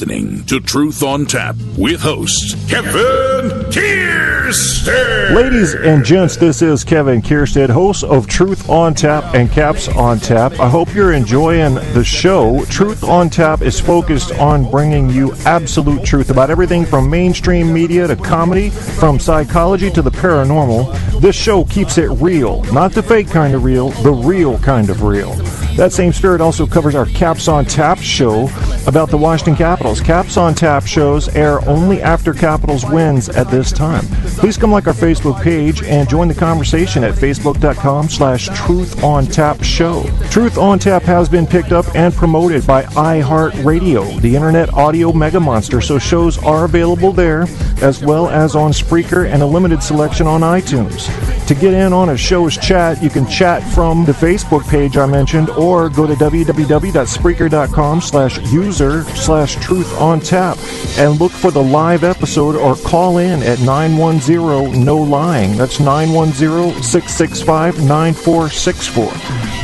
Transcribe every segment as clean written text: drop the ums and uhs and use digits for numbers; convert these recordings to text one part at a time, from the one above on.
listening to Truth on Tap with host Kevin Kierstead. Ladies and gents, this is Kevin Kierstead, host of Truth on Tap and Caps on Tap. I hope you're enjoying the show. Truth on Tap is focused on bringing you absolute truth about everything from mainstream media to comedy, from psychology to the paranormal. This show keeps it real, not the fake kind of real, the real kind of real. That same spirit also covers our Caps on Tap show about the Washington Capitals. Caps on Tap shows air only after Capitals wins at this time. Please come like our Facebook page and join the conversation at facebook.com/Truth on Tap show. Truth on Tap has been picked up and promoted by iHeartRadio, the internet audio mega monster, so shows are available there as well as on Spreaker and a limited selection on iTunes. To get in on a show's chat, you can chat from the Facebook page I mentioned or go to www.spreaker.com/user/truth-on-tap and look for the live episode or call in at 910-NO-LYING. That's 910-665-9464.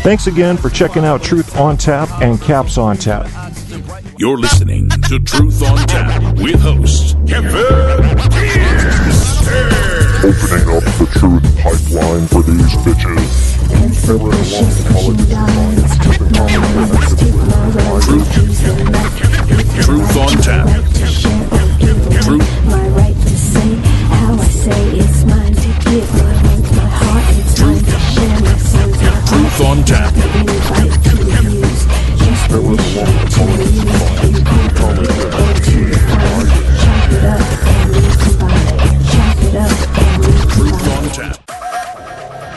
Thanks again for checking out Truth on Tap and Caps on Tap. You're listening to Truth on Tap with host Kevin Kierstead. Opening up the truth pipeline for these bitches. Truth on Tap. Truth. My right to say how I say it's mine to give. My hands, my heart, it's mine to share. My sons, my heart. Truth on Tap. Invite to use. Just for me, to use. You can call it to find. Chop it up and recombine. Chop it up and Truth recombine. on Tap.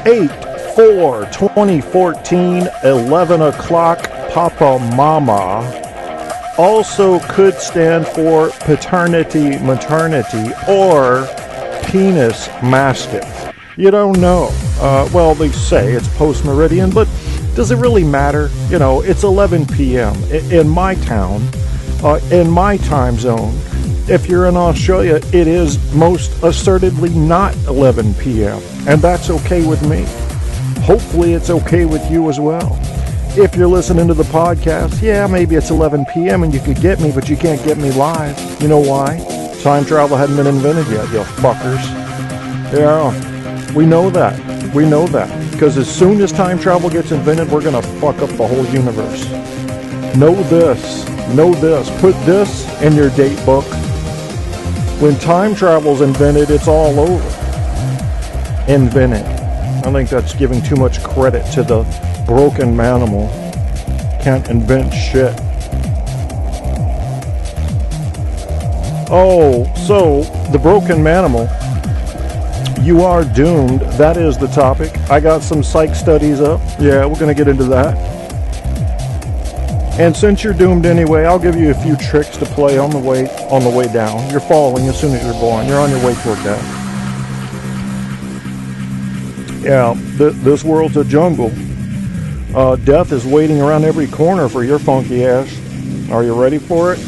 8/4/2014, 11 o'clock, Papa Mama. Also could stand for paternity, maternity, or penis mastiff. You don't know. Well, they say it's post-meridian, but does it really matter? You know, it's 11 p.m. in my town, in my time zone. If you're in Australia, it is most assertedly not 11 p.m., and that's okay with me. Hopefully it's okay with you as well. If you're listening to the podcast, yeah, maybe it's 11 p.m. and you could get me, but you can't get me live. You know why? Time travel hadn't been invented yet, you fuckers. Yeah, we know that. We know that. Because as soon as time travel gets invented, we're going to fuck up the whole universe. Know this. Know this. Put this in your date book. When time travel's invented, it's all over. Invented. I think that's giving too much credit to the broken manimal. Can't invent shit. Oh, so the broken manimal. You are doomed. That is the topic. I got some psych studies up. Yeah, we're going to get into that. And since you're doomed anyway, I'll give you a few tricks to play on the way down. You're falling as soon as you're born. You're on your way toward death. Yeah, this world's a jungle. Death is waiting around every corner for your funky ass. Are you ready for it?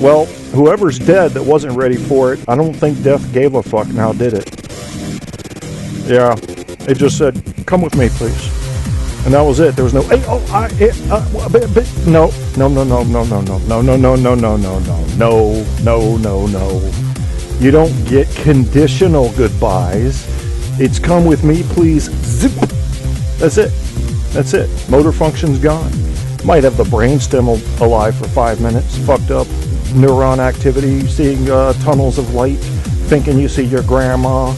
Well, whoever's dead that wasn't ready for it, I don't think death gave a fuck now, did it? Yeah, it just said, come with me, please. And that was it. There was no, hey, oh, no. You don't get conditional goodbyes. It's come with me, please. Zip. That's it. That's it. Motor function's gone. Might have the brainstem alive for 5 minutes. Fucked up neuron activity, seeing tunnels of light, thinking you see your grandma,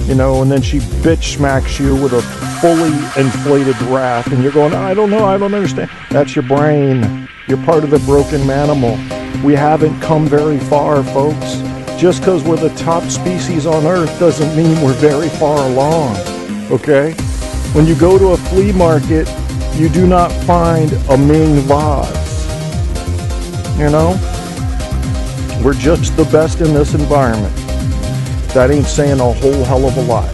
you know, and then she bitch smacks you with a fully inflated wrath, and you're going, I don't know, I don't understand. That's your brain. You're part of the broken manimal. We haven't come very far, folks. Just because we're the top species on Earth doesn't mean we're very far along, okay? When you go to a flea market, you do not find a Ming vase, you know? We're just the best in this environment. That ain't saying a whole hell of a lot.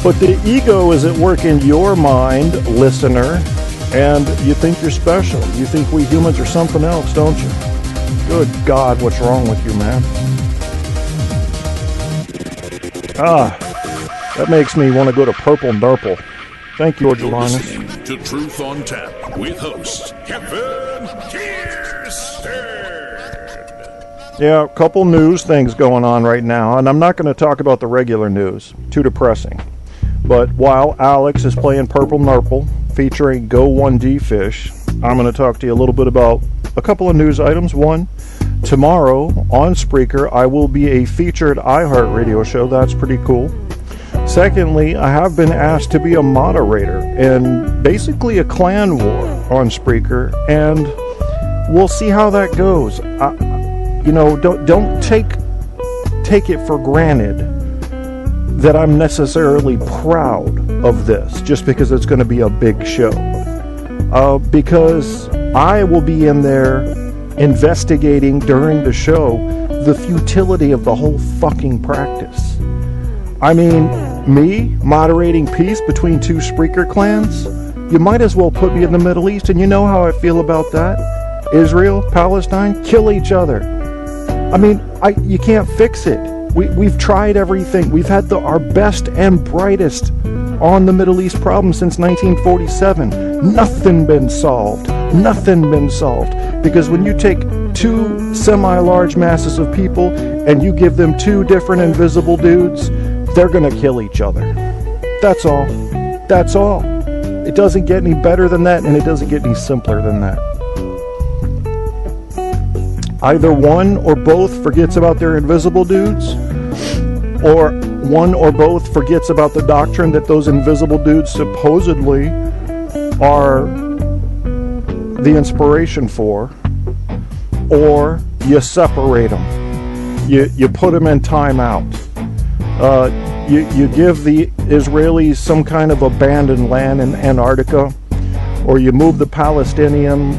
But the ego is at work in your mind, listener, and you think you're special. You think we humans are something else, don't you? Good God, what's wrong with you, man? That makes me want to go to Purple Nurple. Thank you, George You're Linus. listening to Truth on Tap with host Kevin Kierstead. Yeah, a couple news things going on right now, and I'm not going to talk about the regular news. Too depressing. But while Alex is playing Purple Nurple, featuring Go 1D Fish, I'm going to talk to you a little bit about a couple of news items. One, tomorrow on Spreaker, I will be a featured iHeartRadio show. That's pretty cool. Secondly, I have been asked to be a moderator in basically a clan war on Spreaker, and we'll see how that goes. Don't take it for granted that I'm necessarily proud of this just because it's going to be a big show. Because I will be in there investigating during the show the futility of the whole fucking practice. I mean, me moderating peace between two Spreaker clans? You might as well put me in the Middle East, and you know how I feel about that. Israel, Palestine, kill each other. I mean, you can't fix it. We've tried everything. We've had our best and brightest on the Middle East problem since 1947. Nothing been solved. Because when you take two semi-large masses of people and you give them two different invisible dudes, they're going to kill each other. That's all. It doesn't get any better than that, and it doesn't get any simpler than that. Either one or both forgets about their invisible dudes, or one or both forgets about the doctrine that those invisible dudes supposedly are the inspiration for, or you separate them. You put them in timeout. You give the Israelis some kind of abandoned land in Antarctica, or you move the Palestinians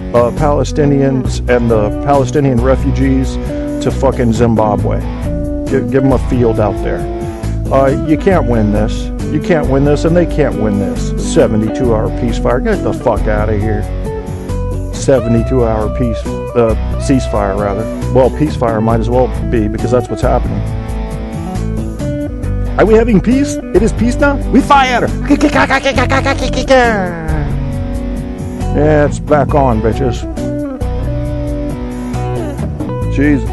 and the Palestinian refugees to fucking Zimbabwe. Give them a field out there. You can't win this. You can't win this, and they can't win this. 72-hour ceasefire. Get the fuck out of here. 72-hour ceasefire, rather. Well, peacefire might as well be, because that's what's happening. Are we having peace? It is peace now? We fire! Yeah, it's back on, bitches. Jesus.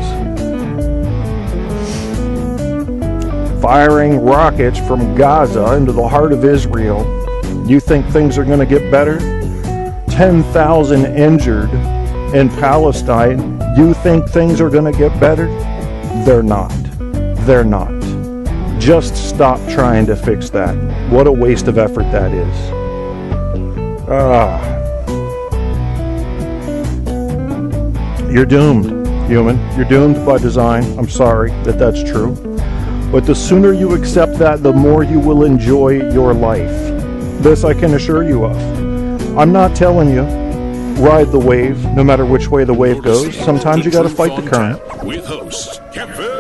Firing rockets from Gaza into the heart of Israel. You think things are going to get better? 10,000 injured in Palestine. You think things are going to get better? They're not. Just stop trying to fix that. What a waste of effort that is. You're doomed, human. You're doomed by design. I'm sorry that that's true. But the sooner you accept that, the more you will enjoy your life. This I can assure you of. I'm not telling you, ride the wave, no matter which way the wave goes. Sometimes you gotta fight the current. With host Kevin.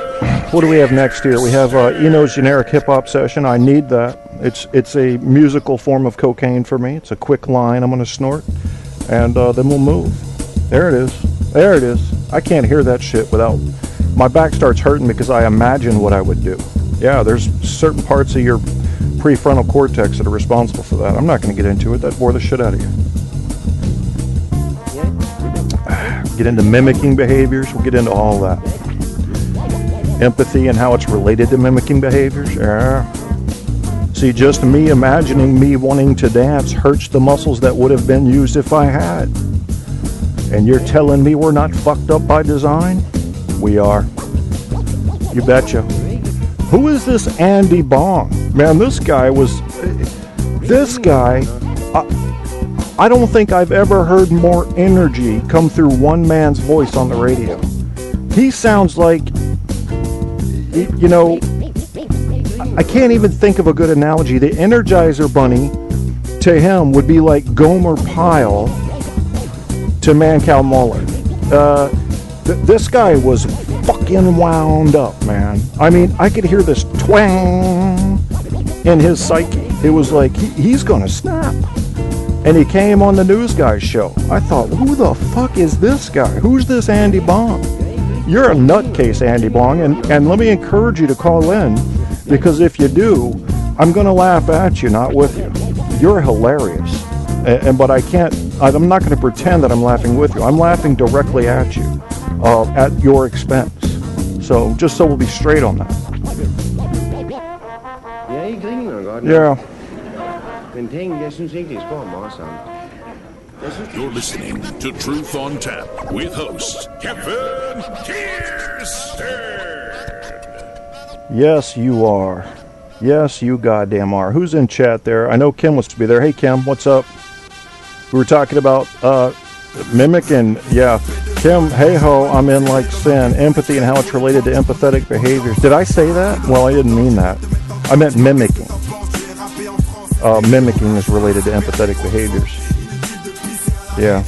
What do we have next here? We have Eno's Generic Hip Hop Session. I need that. It's a musical form of cocaine for me. It's a quick line I'm gonna snort, and then we'll move. There it is. I can't hear that shit without... My back starts hurting because I imagine what I would do. Yeah, there's certain parts of your prefrontal cortex that are responsible for that. I'm not going to get into it. That bore the shit out of you. Get into mimicking behaviors. We'll get into all that. Empathy and how it's related to mimicking behaviors. Yeah. See, just me imagining me wanting to dance hurts the muscles that would have been used if I had. And you're telling me we're not fucked up by design? We are. You betcha. Who is this Andy Bong? Man, this guy, I don't think I've ever heard more energy come through one man's voice on the radio. He sounds like, I can't even think of a good analogy. The Energizer Bunny to him would be like Gomer Pyle to Mancow Muller. This guy was fucking wound up, man. I mean, I could hear this twang in his psyche. It was like, he's gonna snap. And he came on the news guy's show. I thought, who the fuck is this guy? Who's this Andy Bong? You're a nutcase, Andy Bong, and let me encourage you to call in, because if you do, I'm gonna laugh at you, not with you. You're hilarious. But I'm not going to pretend that I'm laughing with you. I'm laughing directly at you, at your expense. So, just so we'll be straight on that. Jeg griner godt. Yeah. Men penge, jeg synes ikke, det er spor morsomt. You're listening to Truth on Tap with host Kevin Kierstead. Yes, you are. Yes, you goddamn are. Who's in chat there? I know Kim wants to be there. Hey, Kim, what's up? We were talking about mimicking. Yeah, Kim, hey-ho, I'm in like sin. Empathy and how it's related to empathetic behaviors. Did I say that? Well, I didn't mean that. I meant mimicking. Mimicking is related to empathetic behaviors. Yeah.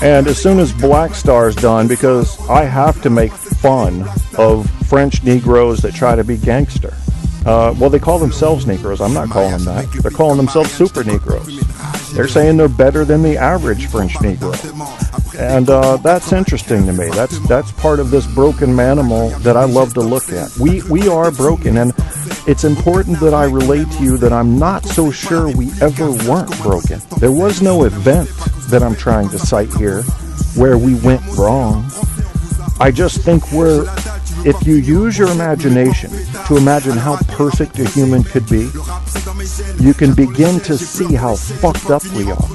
And as soon as Black Star's done, because I have to make fun of French Negroes that try to be gangster. Well, they call themselves Negroes. I'm not calling them that. They're calling themselves Super Negroes. They're saying they're better than the average French Negro. And that's interesting to me. That's part of this broken manimal that I love to look at. We are broken, and it's important that I relate to you that I'm not so sure we ever weren't broken. There was no event that I'm trying to cite here where we went wrong. I just think if you use your imagination to imagine how perfect a human could be, you can begin to see how fucked up we are.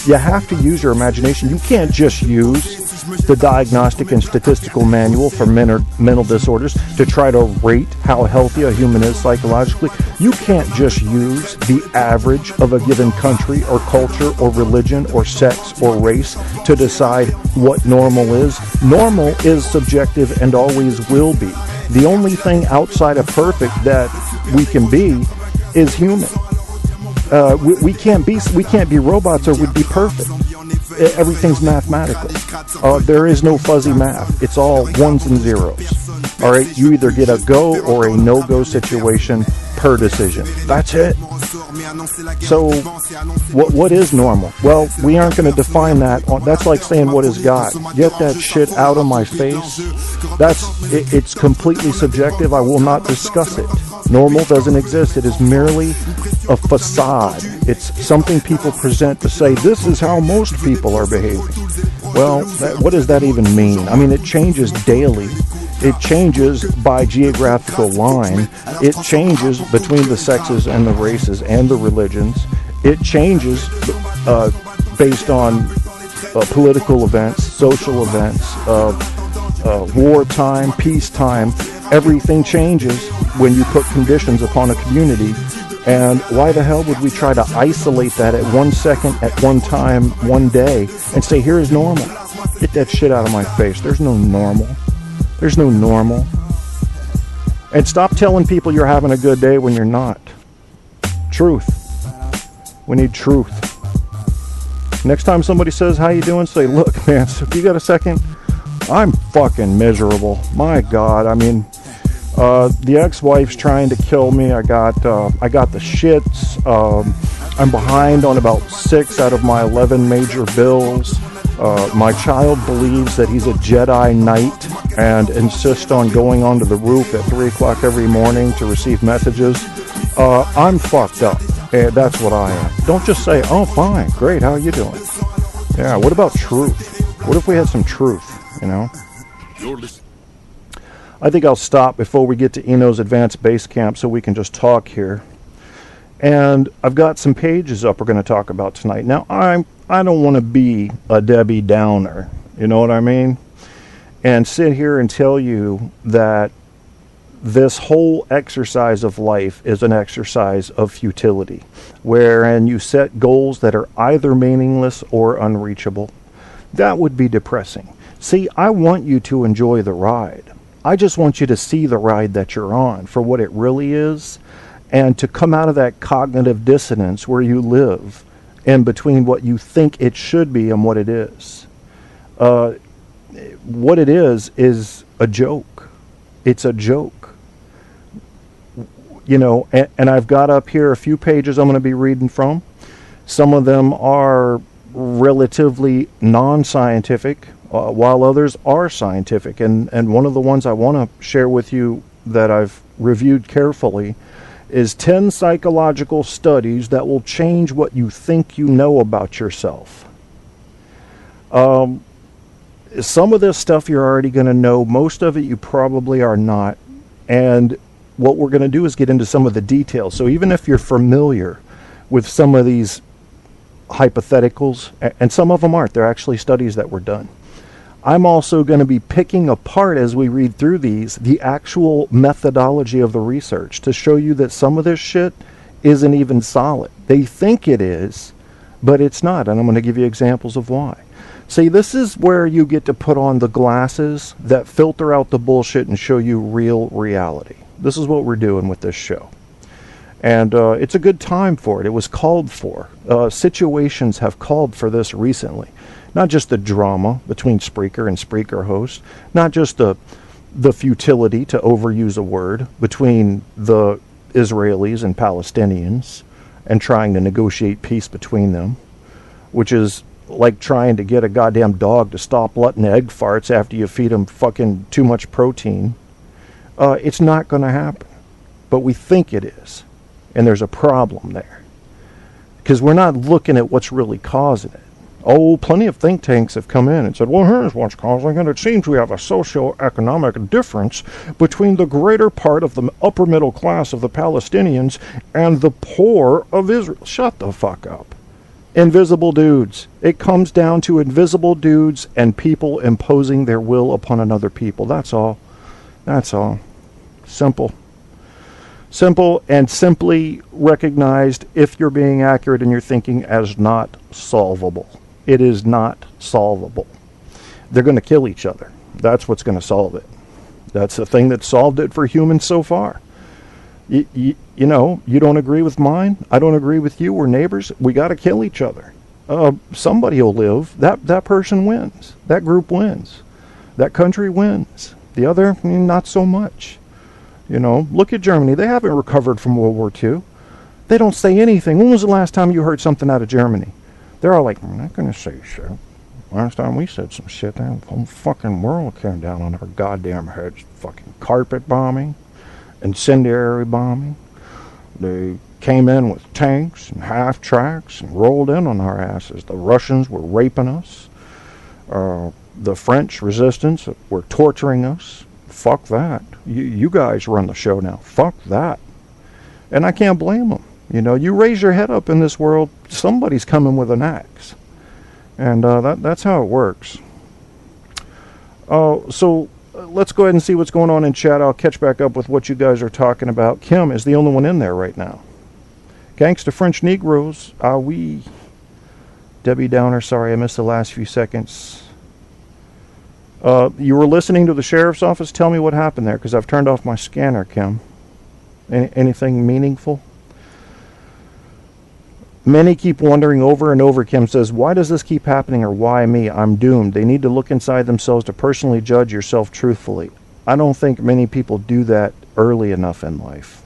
You have to use your imagination. You can't just use the Diagnostic and Statistical Manual for mental disorders to try to rate how healthy a human is psychologically. You can't just use the average of a given country or culture or religion or sex or race to decide what normal is. Normal is subjective and always will be. The only thing outside of perfect that we can be is human. We can't be robots or we'd be perfect. Everything's mathematical. There is no fuzzy math. It's all ones and zeros. All right, you either get a go or a no-go situation per decision. That's it. So, what is normal? Well, we aren't going to define that. That's like saying, what is God? Get that shit out of my face. It's completely subjective. I will not discuss it. Normal doesn't exist. It is merely a facade. It's something people present to say, this is how most people are behaving. Well, what does that even mean? I mean, it changes daily. It changes by geographical line. It changes between the sexes and the races and the religions. It changes based on political events, social events, wartime, peacetime. Everything changes when you put conditions upon a community. And why the hell would we try to isolate that at 1 second, at one time, one day, and say, here's normal? Get that shit out of my face. There's no normal. There's no normal. And stop telling people you're having a good day when you're not. Truth. We need truth. Next time somebody says, how you doing? Say, look, man, so if you got a second, I'm fucking miserable. My God, I mean, the ex-wife's trying to kill me. I got the shits. I'm behind on about 6 out of my 11 major bills. My child believes that he's a Jedi Knight and insists on going onto the roof at 3 o'clock every morning to receive messages. I'm fucked up. That's what I am. Don't just say, oh, fine, great, how are you doing? Yeah, what about truth? What if we had some truth, you know? I think I'll stop before we get to Eno's Advanced Base Camp so we can just talk here. And I've got some pages up we're going to talk about tonight. Now, I don't want to be a Debbie Downer, you know what I mean? And sit here and tell you that this whole exercise of life is an exercise of futility, wherein you set goals that are either meaningless or unreachable. That would be depressing. See, I want you to enjoy the ride. I just want you to see the ride that you're on for what it really is, and to come out of that cognitive dissonance where you live in between what you think it should be and what it is. What it is a joke. It's a joke. You know, and I've got up here a few pages I'm going to be reading from. Some of them are relatively non-scientific, while others are scientific. And one of the ones I want to share with you that I've reviewed carefully is 10 psychological studies that will change what you think you know about yourself. Some of this stuff you're already going to know. Most of it you probably are not. And what we're going to do is get into some of the details. So even if you're familiar with some of these hypotheticals, and some of them aren't, they're actually studies that were done, I'm also going to be picking apart, as we read through these, the actual methodology of the research to show you that some of this shit isn't even solid. They think it is, but it's not. And I'm going to give you examples of why. See, this is where you get to put on the glasses that filter out the bullshit and show you real reality. This is what we're doing with this show. And it's a good time for it. It was called for. Situations have called for this recently. Not just the drama between Spreaker and Spreaker hosts. Not just the futility, to overuse a word, between the Israelis and Palestinians and trying to negotiate peace between them, which is like trying to get a goddamn dog to stop letting egg farts after you feed him fucking too much protein. It's not going to happen. But we think it is. And there's a problem there. Because we're not looking at what's really causing it. Oh, plenty of think tanks have come in and said, well, here's what's causing it. It seems we have a socio-economic difference between the greater part of the upper middle class of the Palestinians and the poor of Israel. Shut the fuck up. Invisible dudes. It comes down to invisible dudes and people imposing their will upon another people. That's all. That's all. Simple. Simple and simply recognized, if you're being accurate in your thinking, as not solvable. It is not solvable. They're going to kill each other. That's what's going to solve it. That's the thing that solved it for humans so far. You know, you don't agree with mine. I don't agree with you. We're neighbors. We got to kill each other. Somebody will live. That person wins. That group wins. That country wins. The other, not so much. You know, look at Germany. They haven't recovered from World War II. They don't say anything. When was the last time you heard something out of Germany? They're all like, I'm not going to say shit. Last time we said some shit, the whole fucking world came down on our goddamn heads. Fucking carpet bombing, incendiary bombing. They came in with tanks and half-tracks and rolled in on our asses. The Russians were raping us. The French resistance were torturing us. Fuck that. You guys run the show now. Fuck that. And I can't blame them. You know, you raise your head up in this world, somebody's coming with an axe. And that's how it works. So let's go ahead and see what's going on in chat. I'll catch back up with what you guys are talking about. Kim is the only one in there right now. Gangsta French Negroes. Ah, oui. Debbie Downer, sorry I missed the last few seconds. You were listening to the sheriff's office? Tell me what happened there, because I've turned off my scanner, Kim. Anything meaningful? Many keep wondering over and over, Kim says, why does this keep happening, or why me? I'm doomed. They need to look inside themselves to personally judge yourself truthfully. I don't think many people do that early enough in life.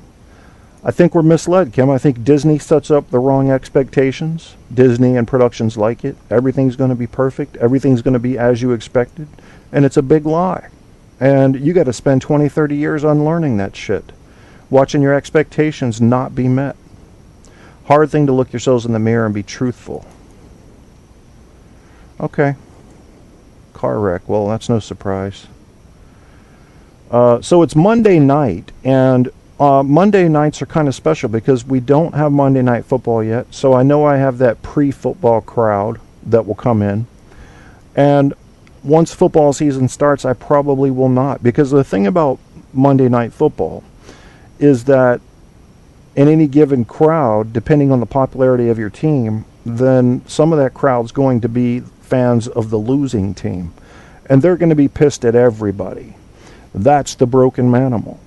I think we're misled, Kim. I think Disney sets up the wrong expectations. Disney and productions like it. Everything's going to be perfect. Everything's going to be as you expected. And it's a big lie. And you got to spend 20, 30 years unlearning that shit. Watching your expectations not be met. Hard thing to look yourselves in the mirror and be truthful. Okay. Car wreck. Well, that's no surprise. So it's Monday night, and Monday nights are kind of special because we don't have Monday Night Football yet. So I know I have that pre-football crowd that will come in. And once football season starts, I probably will not. Because the thing about Monday Night Football is that in any given crowd, depending on the popularity of your team, then some of that crowd's going to be fans of the losing team. And they're going to be pissed at everybody. That's the broken manimal.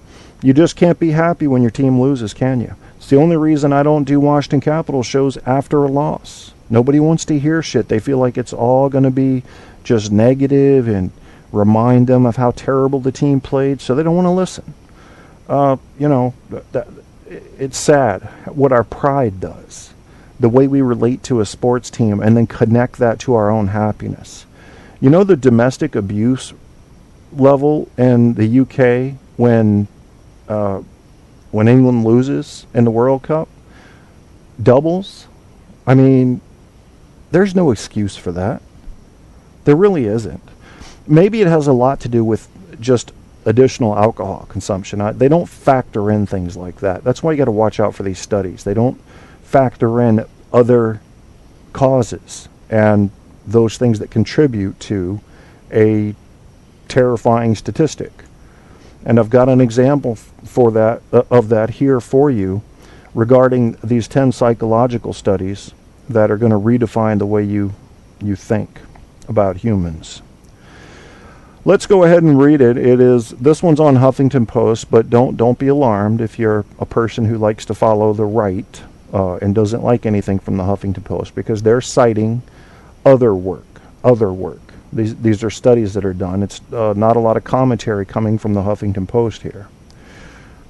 You just can't be happy when your team loses, can you? It's the only reason I don't do Washington Capitals shows after a loss. Nobody wants to hear shit. They feel like it's all going to be just negative and remind them of how terrible the team played, so they don't want to listen. You know, it's sad what our pride does. The way we relate to a sports team and then connect that to our own happiness. You know the domestic abuse level in the UK when when England loses in the World Cup, doubles, I mean, there's no excuse for that. There really isn't. Maybe it has a lot to do with just additional alcohol consumption. They don't factor in things like that. That's why you got to watch out for these studies. They don't factor in other causes and those things that contribute to a terrifying statistic. And I've got an example for that of that here for you regarding these 10 psychological studies that are going to redefine the way you think about humans. Let's go ahead and read it. This one's on Huffington Post, but don't be alarmed if you're a person who likes to follow the right and doesn't like anything from the Huffington Post, because they're citing other work. These are studies that are done. It's not a lot of commentary coming from the Huffington Post here.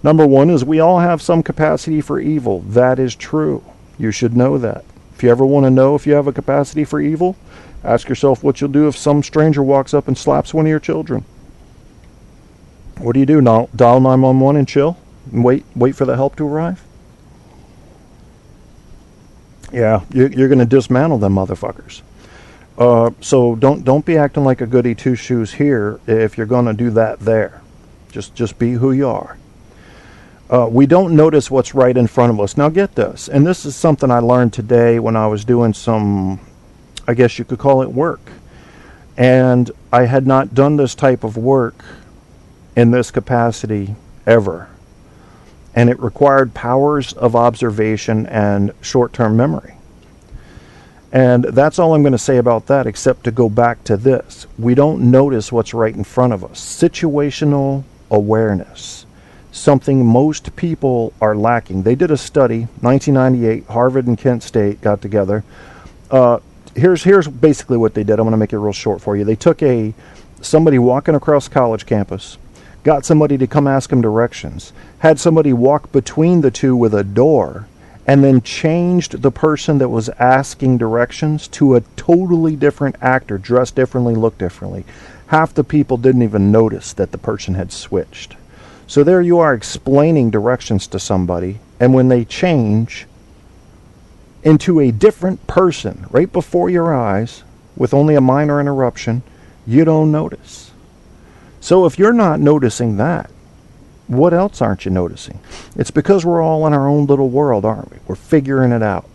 Number one is we all have some capacity for evil. That is true. You should know that. If you ever want to know if you have a capacity for evil, ask yourself what you'll do if some stranger walks up and slaps one of your children. What do you do? Dial 911 and chill? And wait for the help to arrive? Yeah, you're going to dismantle them motherfuckers. So don't be acting like a goody two-shoes here if you're going to do that there. Just be who you are. We don't notice what's right in front of us. Now get this, and this is something I learned today when I was doing some, I guess you could call it work. And I had not done this type of work in this capacity ever. And it required powers of observation and short-term memory. And that's all I'm going to say about that, except to go back to this. We don't notice what's right in front of us. Situational awareness. Something most people are lacking. They did a study, 1998, Harvard and Kent State got together. Here's basically what they did. I'm going to make it real short for you. They took somebody walking across college campus, got somebody to come ask them directions, had somebody walk between the two with a door, and then changed the person that was asking directions to a totally different actor, dressed differently, looked differently. Half the people didn't even notice that the person had switched. So there you are explaining directions to somebody, and when they change into a different person right before your eyes with only a minor interruption, you don't notice. So if you're not noticing that, what else aren't you noticing? It's because we're all in our own little world, aren't we? We're figuring it out.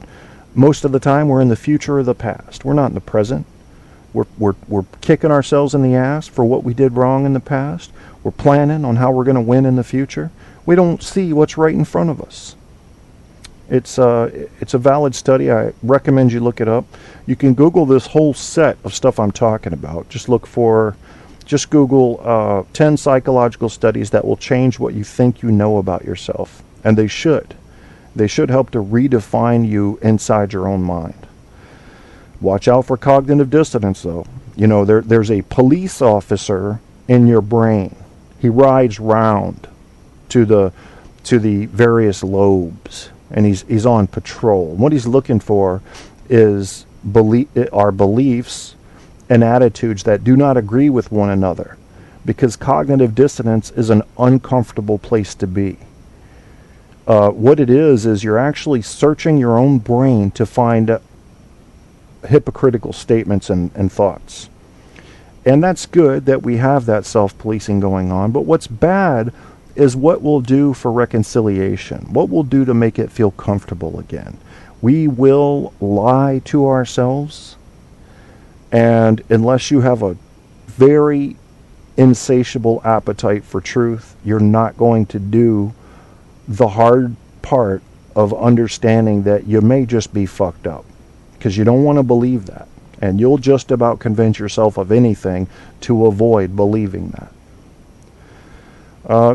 Most of the time we're in the future or the past. We're not in the present. We're kicking ourselves in the ass for what we did wrong in the past. We're planning on how we're going to win in the future. We don't see what's right in front of us. It's a valid study. I recommend you look it up. You can Google this whole set of stuff I'm talking about. Just Google 10 psychological studies that will change what you think you know about yourself. And they should. They should help to redefine you inside your own mind. Watch out for cognitive dissonance, though. You know, there's a police officer in your brain. He rides round to the various lobes, and he's on patrol. And what he's looking for is our beliefs and attitudes that do not agree with one another, because cognitive dissonance is an uncomfortable place to be. What it is you're actually searching your own brain to find hypocritical statements and thoughts. And that's good that we have that self-policing going on, but what's bad is what we'll do for reconciliation, what we'll do to make it feel comfortable again. We will lie to ourselves, and unless you have a very insatiable appetite for truth, you're not going to do the hard part of understanding that you may just be fucked up, because you don't want to believe that. And you'll just about convince yourself of anything to avoid believing that.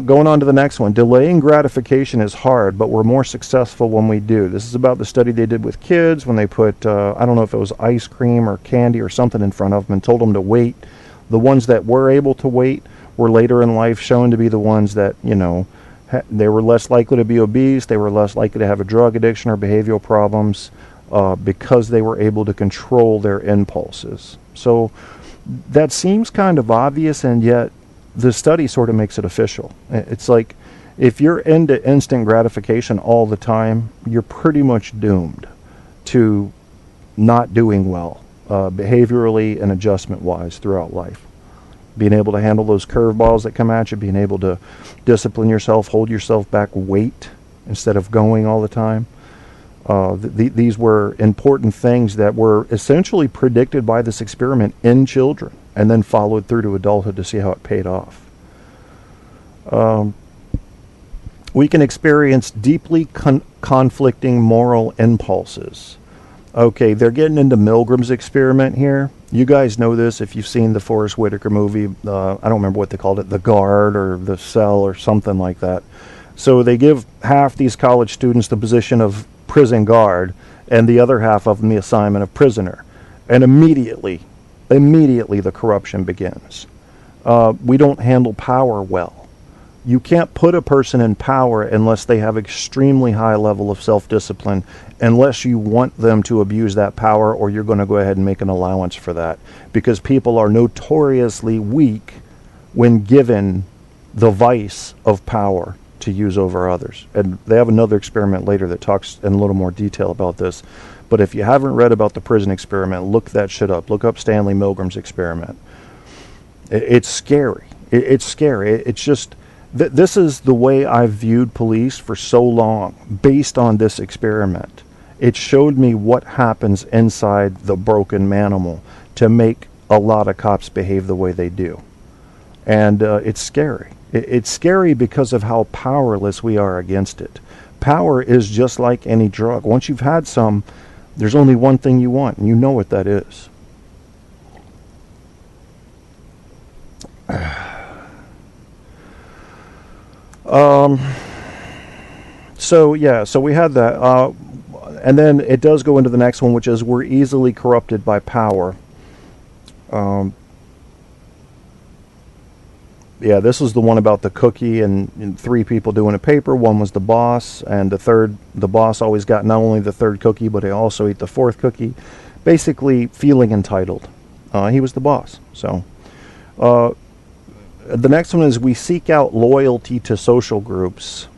Going on to the next one. Delaying gratification is hard, but we're more successful when we do. This is about the study they did with kids when they put, I don't know if it was ice cream or candy or something in front of them and told them to wait. The ones that were able to wait were later in life shown to be the ones that, you know, they were less likely to be obese, they were less likely to have a drug addiction or behavioral problems, because they were able to control their impulses. So that seems kind of obvious, and yet the study sort of makes it official. It's like If you're into instant gratification all the time, you're pretty much doomed to not doing well, behaviorally and adjustment-wise throughout life. Being able to handle those curveballs that come at you, being able to discipline yourself, hold yourself back, wait instead of going all the time. These were important things that were essentially predicted by this experiment in children and then followed through to adulthood to see how it paid off. We can experience deeply conflicting moral impulses. Okay, they're getting into Milgram's experiment here. You guys know this if you've seen the Forrest Whitaker movie. I don't remember what they called it, The Guard or The Cell or something like that. So they give half these college students the position of prison guard and the other half of them the assignment of prisoner. And immediately the corruption begins. We don't handle power well. You can't put a person in power unless they have extremely high level of self-discipline, unless you want them to abuse that power, or you're going to go ahead and make an allowance for that. Because people are notoriously weak when given the vice of power to use over others. And they have another experiment later that talks in a little more detail about this. But if you haven't read about the prison experiment, look that shit up. Look up Stanley Milgram's experiment. It's scary. It's scary. It's just... This is the way I've viewed police for so long, based on this experiment. It showed me what happens inside the broken manimal to make a lot of cops behave the way they do. And it's scary. It's scary because of how powerless we are against it. Power is just like any drug. Once you've had some, there's only one thing you want, and you know what that is. So we had that, and then it does go into the next one, which is we're easily corrupted by power. This is the one about the cookie and three people doing a paper. One was the boss, and the boss always got not only the third cookie, but he also ate the fourth cookie, basically feeling entitled. He was the boss. So, the next one is we seek out loyalty to social groups.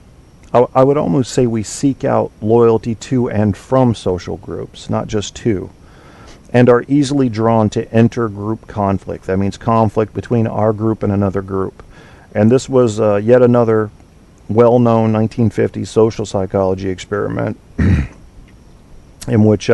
I would almost say we seek out loyalty to and from social groups, not just to, and are easily drawn to intergroup conflict. That means conflict between our group and another group. And this was yet another well-known 1950s social psychology experiment in which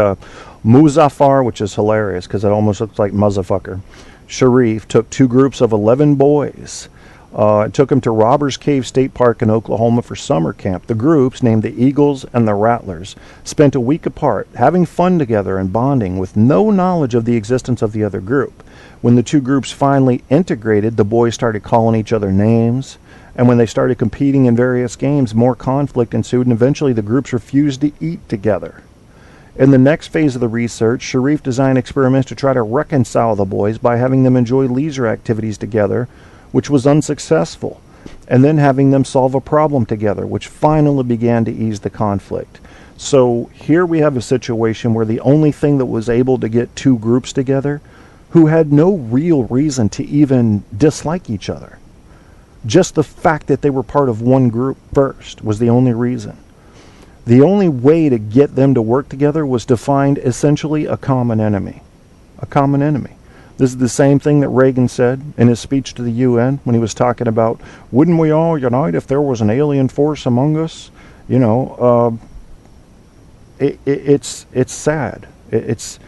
Muzaffar, which is hilarious because it almost looks like motherfucker, Sharif took two groups of 11 boys. It took them to Robbers Cave State Park in Oklahoma for summer camp. The groups, named the Eagles and the Rattlers, spent a week apart, having fun together and bonding with no knowledge of the existence of the other group. When the two groups finally integrated, the boys started calling each other names, and when they started competing in various games, more conflict ensued, and eventually the groups refused to eat together. In the next phase of the research, Sharif designed experiments to try to reconcile the boys by having them enjoy leisure activities together, which was unsuccessful, and then having them solve a problem together, which finally began to ease the conflict. So here we have a situation where the only thing that was able to get two groups together who had no real reason to even dislike each other. Just the fact that they were part of one group first was the only reason. The only way to get them to work together was to find essentially a common enemy. A common enemy. This is the same thing that Reagan said in his speech to the UN when he was talking about, wouldn't we all unite if there was an alien force among us? You know, it's sad. It's,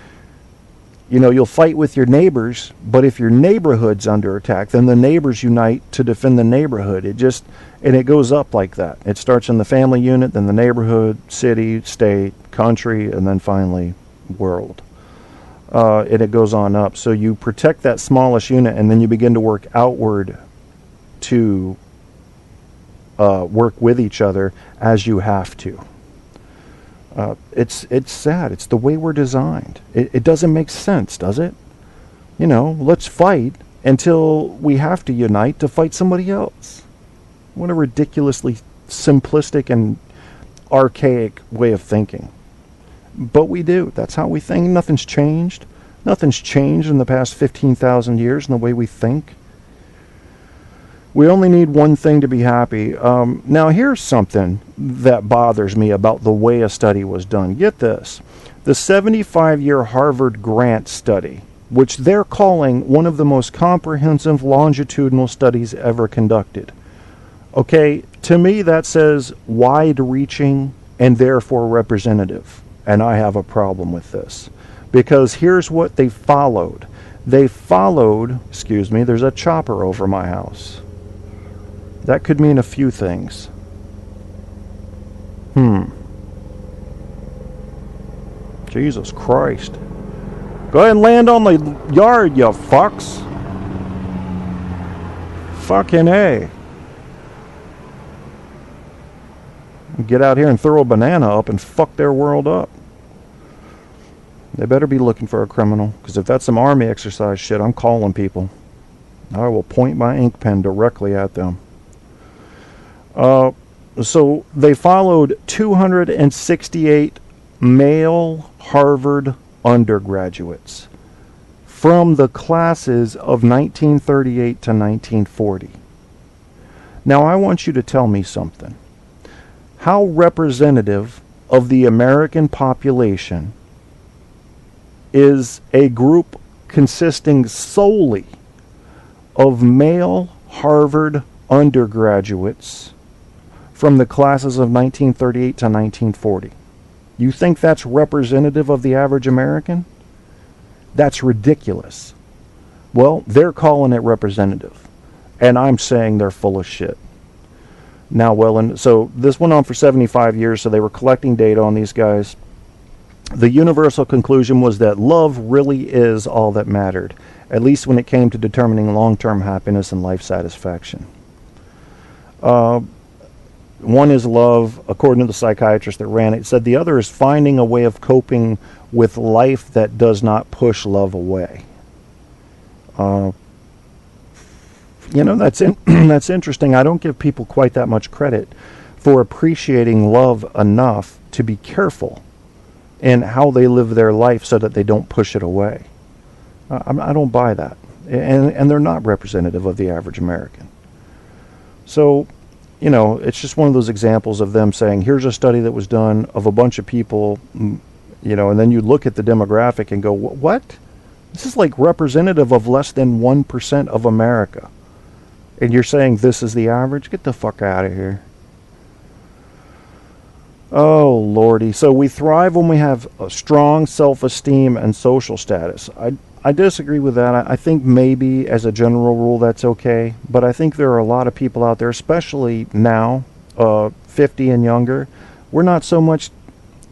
you know, you'll fight with your neighbors, but if your neighborhood's under attack, then the neighbors unite to defend the neighborhood. And it goes up like that. It starts in the family unit, then the neighborhood, city, state, country, and then finally world. And it goes on up. So you protect that smallest unit, and then you begin to work outward to work with each other as you have to. It's sad. It's the way we're designed. It doesn't make sense, does it? You know, let's fight until we have to unite to fight somebody else. What a ridiculously simplistic and archaic way of thinking. But we do. That's how we think. Nothing's changed. Nothing's changed in the past 15,000 years in the way we think. We only need one thing to be happy. Now, here's something that bothers me about the way a study was done. Get this. The 75-year Harvard grant study, which they're calling one of the most comprehensive longitudinal studies ever conducted. Okay, to me that says wide-reaching and therefore representative. And I have a problem with this. Because here's what they followed. They followed, excuse me, there's a chopper over my house. That could mean a few things. Jesus Christ. Go ahead and land on the yard, you fucks. Fucking A. Get out here and throw a banana up and fuck their world up. They better be looking for a criminal, because if that's some army exercise shit, I'm calling people. I will point my ink pen directly at them. So they followed 268 male Harvard undergraduates from the classes of 1938 to 1940. Now I want you to tell me something. How representative of the American population is a group consisting solely of male Harvard undergraduates from the classes of 1938 to 1940? You think that's representative of the average American? That's ridiculous. Well, they're calling it representative, and I'm saying they're full of shit. Now, well, and so this went on for 75 years, so they were collecting data on these guys. The universal conclusion was that love really is all that mattered, at least when it came to determining long-term happiness and life satisfaction. One is love, according to the psychiatrist that ran it. Said the other is finding a way of coping with life that does not push love away. That's interesting. I don't give people quite that much credit for appreciating love enough to be careful in how they live their life so that they don't push it away. I don't buy that. And they're not representative of the average American. So, it's just one of those examples of them saying, here's a study that was done of a bunch of people, and then you look at the demographic and go, what? This is like representative of less than 1% of America. And you're saying this is the average? Get the fuck out of here. Oh, Lordy. So we thrive when we have a strong self-esteem and social status. I disagree with that. I think maybe as a general rule that's okay. But I think there are a lot of people out there, especially now, 50 and younger, we're not so much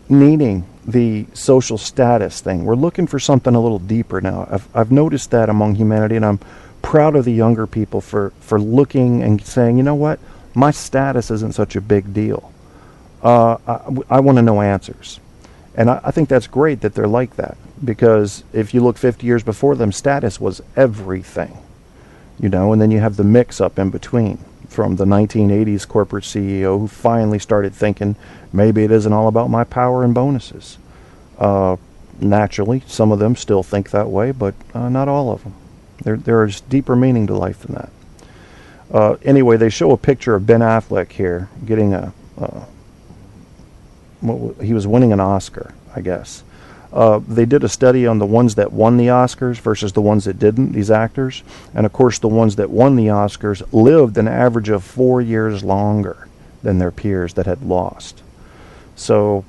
needing the social status thing. We're looking for something a little deeper now. I've noticed that among humanity, and I'm proud of the younger people for looking and saying, you know what, my status isn't such a big deal. I want to know answers. And I think that's great that they're like that, because if you look 50 years before them, status was everything, and then you have the mix-up in between from the 1980s corporate CEO who finally started thinking, maybe it isn't all about my power and bonuses. Naturally, some of them still think that way, but not all of them. There is deeper meaning to life than that. Anyway, they show a picture of Ben Affleck here getting he was winning an Oscar, I guess. They did a study on the ones that won the Oscars versus the ones that didn't, these actors. And of course, the ones that won the Oscars lived an average of 4 years longer than their peers that had lost. So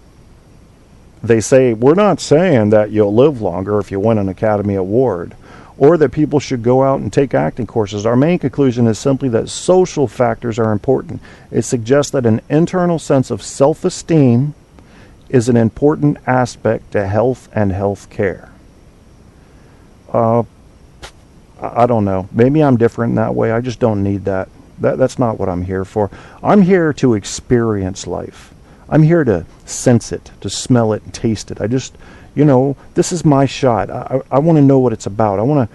they say, we're not saying that you'll live longer if you win an Academy Award, or that people should go out and take acting courses. Our main conclusion is simply that social factors are important. It suggests that an internal sense of self-esteem is an important aspect to health and health care. I don't know. Maybe I'm different in that way. I just don't need that. That's not what I'm here for. I'm here to experience life. I'm here to sense it, to smell it and taste it. I just, this is my shot. I want to know what it's about.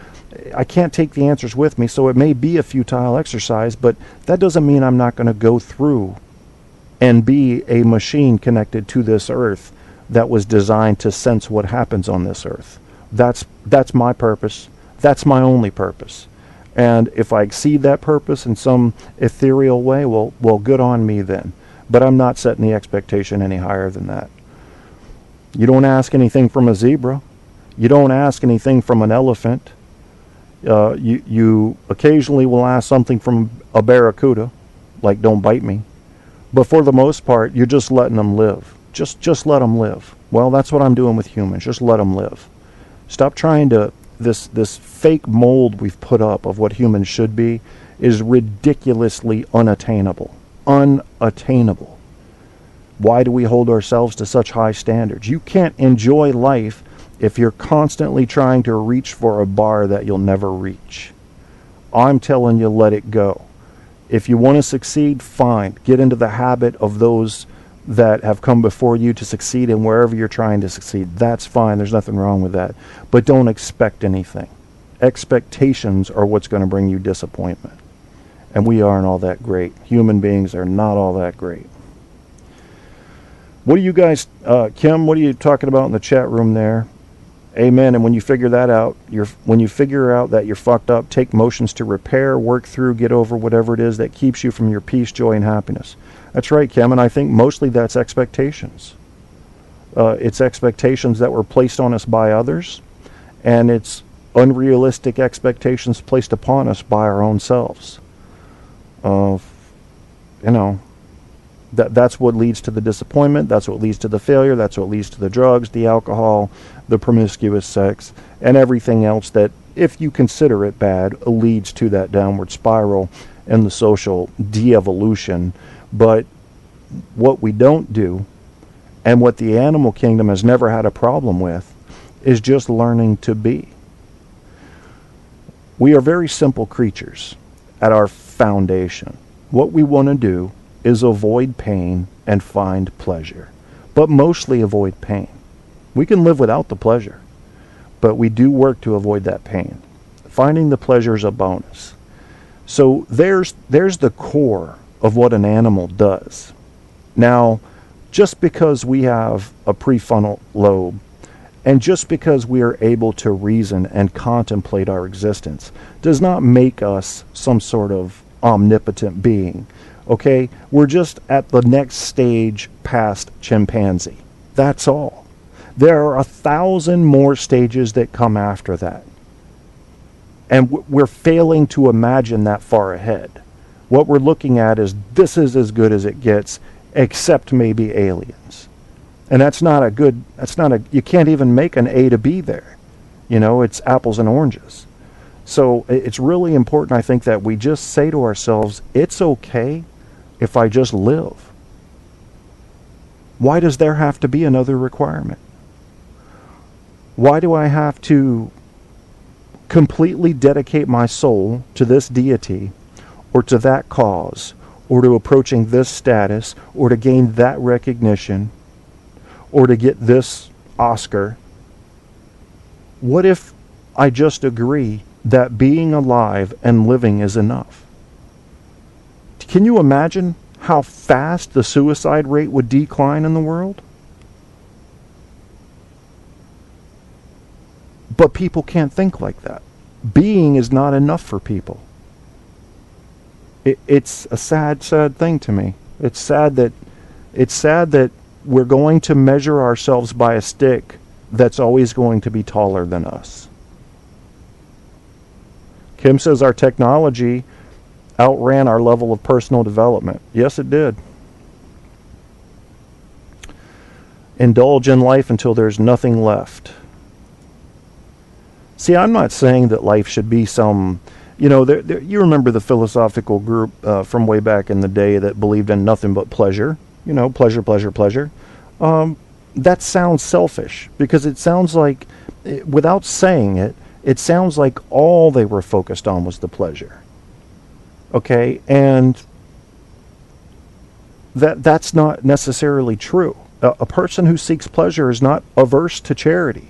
I can't take the answers with me, so it may be a futile exercise, but that doesn't mean I'm not going to go through and be a machine connected to this earth that was designed to sense what happens on this earth. That's my purpose. That's my only purpose. And if I exceed that purpose in some ethereal way, well, good on me then. But I'm not setting the expectation any higher than that. You don't ask anything from a zebra. You don't ask anything from an elephant. You occasionally will ask something from a barracuda, like don't bite me. But for the most part, you're just letting them live. Just let them live. Well, that's what I'm doing with humans. Just let them live. Stop trying to... This fake mold we've put up of what humans should be is ridiculously unattainable. Unattainable. Why do we hold ourselves to such high standards? You can't enjoy life if you're constantly trying to reach for a bar that you'll never reach. I'm telling you, let it go. If you want to succeed, fine. Get into the habit of those that have come before you to succeed in wherever you're trying to succeed. That's fine. There's nothing wrong with that. But don't expect anything. Expectations are what's going to bring you disappointment. And we aren't all that great. Human beings are not all that great. What are you guys, Kim, what are you talking about in the chat room there? Amen. And when you figure that out, when you figure out that you're fucked up, take motions to repair, work through, get over whatever it is that keeps you from your peace, joy, and happiness. That's right, Kim, and I think mostly that's expectations. It's expectations that were placed on us by others, and it's unrealistic expectations placed upon us by our own selves. That's what leads to the disappointment, that's what leads to the failure, that's what leads to the drugs, the alcohol, the promiscuous sex, and everything else that, if you consider it bad, leads to that downward spiral and the social de-evolution. But what we don't do, and what the animal kingdom has never had a problem with, is just learning to be. We are very simple creatures at our foundation. What we want to do is avoid pain and find pleasure, but mostly avoid pain. We can live without the pleasure, but we do work to avoid that pain. Finding the pleasure is a bonus. So there's the core of what an animal does. Now, just because we have a prefrontal lobe, and just because we are able to reason and contemplate our existence, does not make us some sort of omnipotent being. Okay? We're just at the next stage past chimpanzee. That's all. There are 1,000 more stages that come after that. And we're failing to imagine that far ahead. What we're looking at is, this is as good as it gets, except maybe aliens. And you can't even make an A to B there. It's apples and oranges. So it's really important, I think, that we just say to ourselves, it's okay if I just live. Why does there have to be another requirement? Why do I have to completely dedicate my soul to this deity, or to that cause, or to approaching this status, or to gain that recognition, or to get this Oscar? What if I just agree that being alive and living is enough? Can you imagine how fast the suicide rate would decline in the world? But people can't think like that. Being is not enough for people. It's a sad, sad thing to me. It's sad that we're going to measure ourselves by a stick that's always going to be taller than us. Kim says our technology outran our level of personal development. Yes, it did. Indulge in life until there's nothing left. See, I'm not saying that life should be some, you remember the philosophical group from way back in the day that believed in nothing but pleasure. Pleasure, pleasure, pleasure. That sounds selfish, because it sounds like, without saying it, it sounds like all they were focused on was the pleasure. Okay, and that's not necessarily true. A person who seeks pleasure is not averse to charity.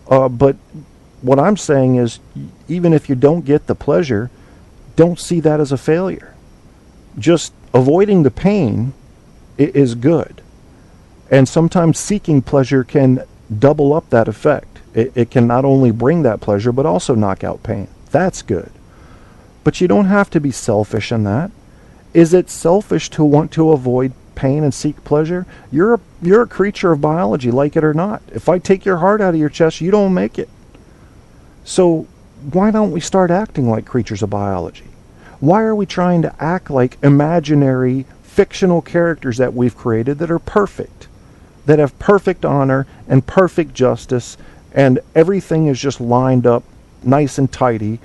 But what I'm saying is, even if you don't get the pleasure, don't see that as a failure. Just avoiding the pain is good. And sometimes seeking pleasure can double up that effect. It can not only bring that pleasure, but also knock out pain. That's good. But you don't have to be selfish in that. Is it selfish to want to avoid pain and seek pleasure? You're a creature of biology, like it or not. If I take your heart out of your chest, you don't make it. So why don't we start acting like creatures of biology? Why are we trying to act like imaginary, fictional characters that we've created that are perfect, that have perfect honor and perfect justice, and everything is just lined up nice and tidy?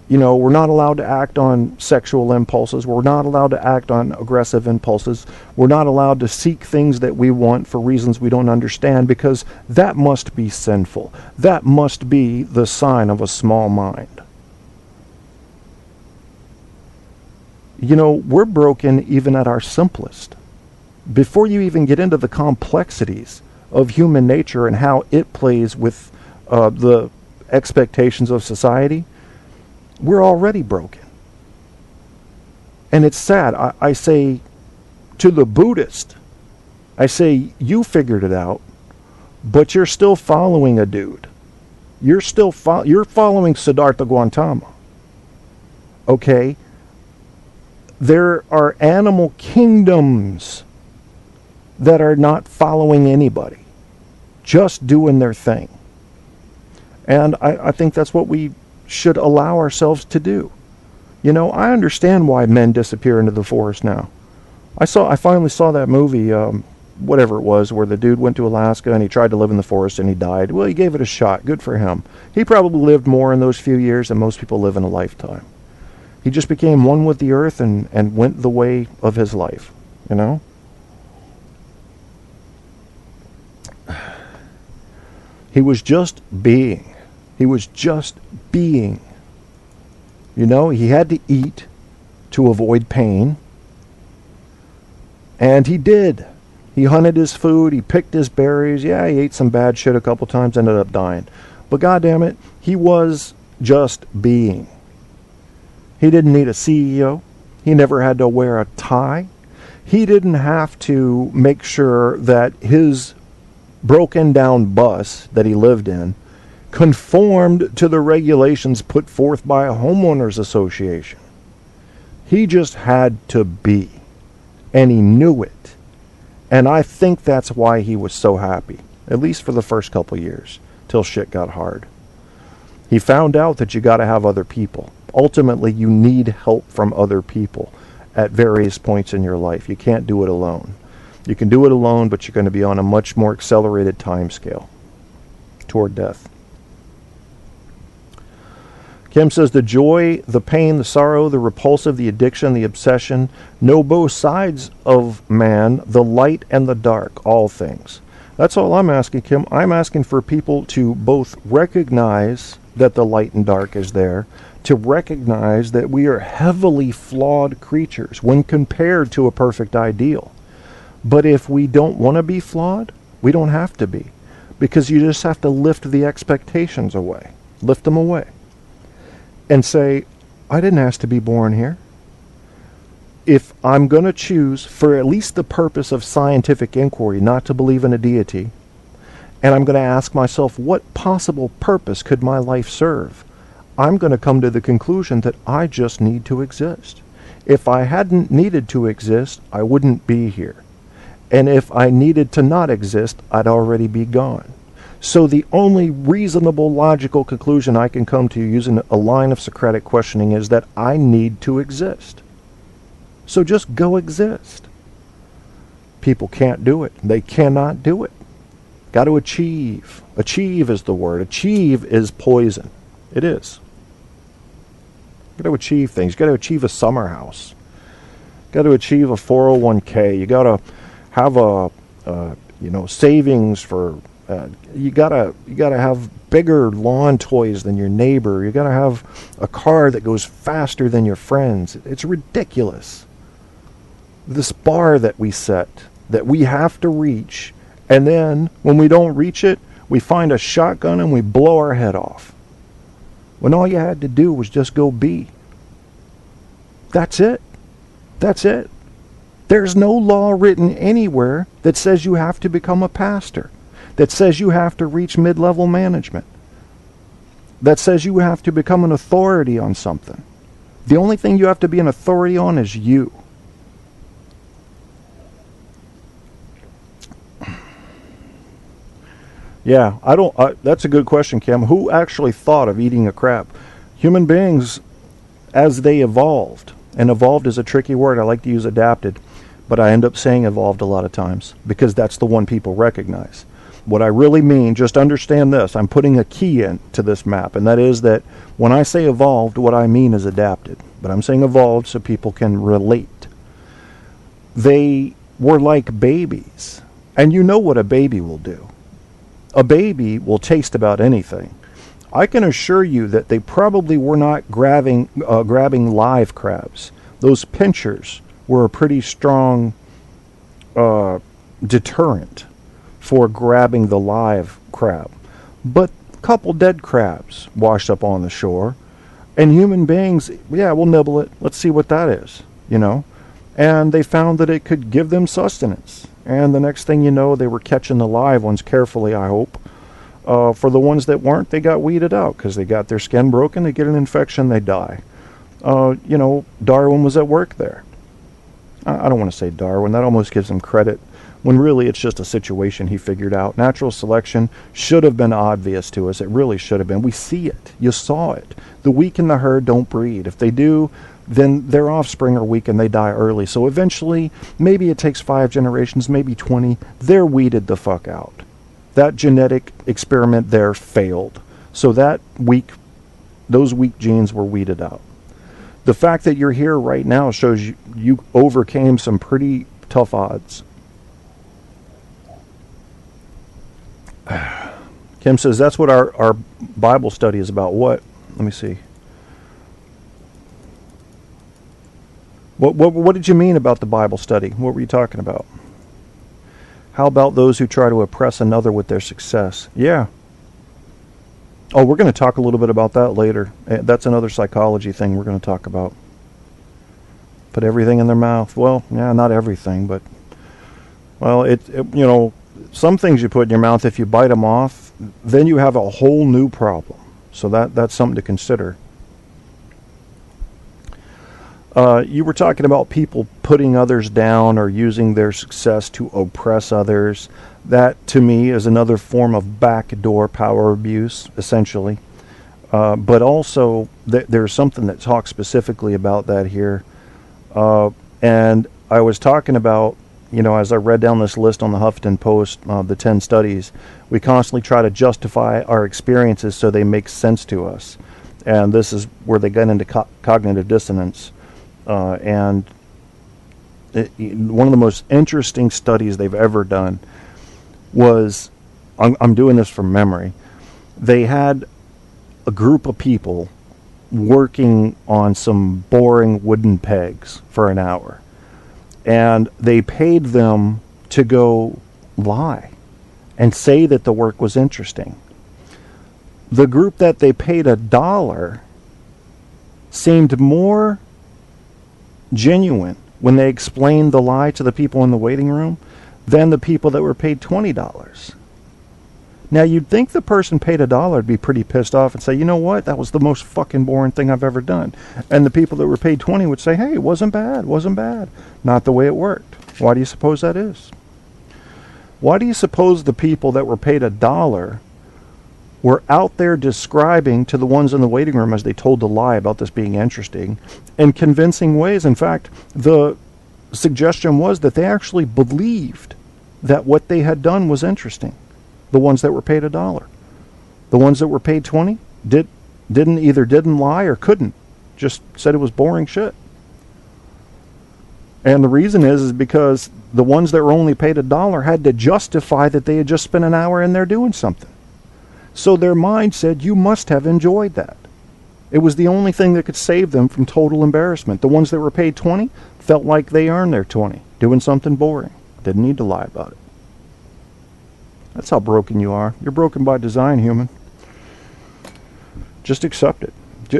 We're not allowed to act on sexual impulses. We're not allowed to act on aggressive impulses. We're not allowed to seek things that we want for reasons we don't understand, because that must be sinful. That must be the sign of a small mind. We're broken even at our simplest. Before you even get into the complexities of human nature and how it plays with the expectations of society, we're already broken. And it's sad. I say to the Buddhist, I say, you figured it out, but you're still following a dude. You're following Siddhartha Gautama. Okay? There are animal kingdoms that are not following anybody, just doing their thing. And I think that's what we should allow ourselves to do. I understand why men disappear into the forest now. I finally saw that movie, whatever it was, where the dude went to Alaska and he tried to live in the forest and he died. Well, he gave it a shot. Good for him. He probably lived more in those few years than most people live in a lifetime. He just became one with the earth and went the way of his life, He was just being. He was just being. He had to eat to avoid pain. And he did. He hunted his food. He picked his berries. Yeah, he ate some bad shit a couple times, ended up dying. But goddamn it, he was just being. He didn't need a CEO. He never had to wear a tie. He didn't have to make sure that his broken down bus that he lived in conformed to the regulations put forth by a homeowners association. He just had to be, and he knew it. And I think that's why he was so happy, at least for the first couple years, till shit got hard. He found out that you got to have other people. Ultimately, you need help from other people at various points in your life. You can't do it alone. You can do it alone, but you're going to be on a much more accelerated time scale toward death. Kim says, the joy, the pain, the sorrow, the repulsive, the addiction, the obsession, know both sides of man, the light and the dark, all things. That's all I'm asking, Kim. I'm asking for people to both recognize that the light and dark is there, to recognize that we are heavily flawed creatures when compared to a perfect ideal. But if we don't want to be flawed, we don't have to be, because you just have to lift the expectations away. Lift them away. And say, I didn't ask to be born here. If I'm going to choose, for at least the purpose of scientific inquiry, not to believe in a deity, and I'm going to ask myself, what possible purpose could my life serve? I'm going to come to the conclusion that I just need to exist. If I hadn't needed to exist, I wouldn't be here. And if I needed to not exist, I'd already be gone. So the only reasonable, logical conclusion I can come to using a line of Socratic questioning is that I need to exist. So just go exist. People can't do it. They cannot do it. Got to achieve. Achieve is the word. Achieve is poison. It is. You got to achieve things. You got to achieve a summer house. You got to achieve a 401k. You got to have a savings for. You gotta have bigger lawn toys than your neighbor. You gotta have a car that goes faster than your friends. It's ridiculous. This bar that we set, that we have to reach, and then when we don't reach it, we find a shotgun and we blow our head off. When all you had to do was just go be. That's it. That's it. There's no law written anywhere that says you have to become a pastor, that says you have to reach mid-level management. that says you have to become an authority on something. The only thing you have to be an authority on is you. Yeah, that's a good question, Kim. Who actually thought of eating a crab? Human beings, as they evolved, and evolved is a tricky word. I like to use adapted, but I end up saying evolved a lot of times because that's the one people recognize. What I really mean, just understand this, I'm putting a key into this map, and that is that when I say evolved, what I mean is adapted. But I'm saying evolved so people can relate. They were like babies, and you know what a baby will do. A baby will taste about anything. I can assure you that they probably were not grabbing live crabs. Those pinchers were a pretty strong deterrent for grabbing the live crab. But a couple dead crabs washed up on the shore, and human beings, yeah, we'll nibble it. Let's see what that is, you know. And they found that it could give them sustenance. And the next thing you know, they were catching the live ones carefully, I hope. For the ones that weren't, they got weeded out because they got their skin broken, they get an infection, they die. You know, Darwin was at work there. I don't want to say Darwin, that almost gives him credit, when really it's just a situation he figured out. Natural selection should have been obvious to us. It really should have been. We see it. You saw it. The weak in the herd don't breed. If they do, then their offspring are weak and they die early. So eventually, maybe it takes 5 generations, maybe 20, they're weeded the fuck out. That genetic experiment there failed. So those weak genes were weeded out. The fact that you're here right now shows you overcame some pretty tough odds. Kim says, that's what our Bible study is about. What? Let me see. What did you mean about the Bible study? What were you talking about? How about those who try to oppress another with their success? Yeah. Oh, we're going to talk a little bit about that later. That's another psychology thing we're going to talk about. Put everything in their mouth. Well, yeah, not everything, but well, it you know, some things you put in your mouth, if you bite them off, then you have a whole new problem. So that's something to consider. You were talking about people putting others down or using their success to oppress others. That, to me, is another form of backdoor power abuse, essentially. But also, there's something that talks specifically about that here. And I was talking about, you know, as I read down this list on the Huffington Post, the 10 studies, we constantly try to justify our experiences so they make sense to us. And this is where they get into cognitive dissonance. And one of the most interesting studies they've ever done was, I'm doing this from memory, they had a group of people working on some boring wooden pegs for an hour. And they paid them to go lie and say that the work was interesting. The group that they paid $1 seemed more genuine when they explained the lie to the people in the waiting room than the people that were paid $20. Now, you'd think the person paid $1 would be pretty pissed off and say, you know what, that was the most fucking boring thing I've ever done. And the people that were paid 20 would say, hey, it wasn't bad. Not the way it worked. Why do you suppose that is? Why do you suppose the people that were paid $1 were out there describing to the ones in the waiting room, as they told the lie about this being interesting, in convincing ways? In fact, the suggestion was that they actually believed that what they had done was interesting. The ones that were paid $1. The ones that were paid 20 didn't lie or couldn't. Just said it was boring shit. And the reason is because the ones that were only paid $1 had to justify that they had just spent an hour in there doing something. So their mind said, you must have enjoyed that. It was the only thing that could save them from total embarrassment. The ones that were paid 20 felt like they earned their 20, doing something boring. Didn't need to lie about it. That's how broken you are. You're broken by design, human. Just accept it.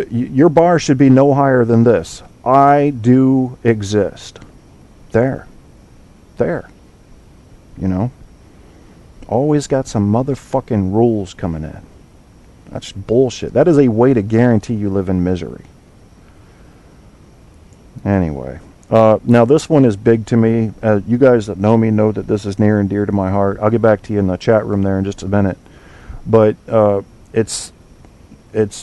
Your bar should be no higher than this. I do exist. There. You know? Always got some motherfucking rules coming in. That's bullshit. That is a way to guarantee you live in misery. Anyway, now this one is big to me. You guys that know me know that this is near and dear to my heart. I'll get back to you in the chat room there in just a minute. But it's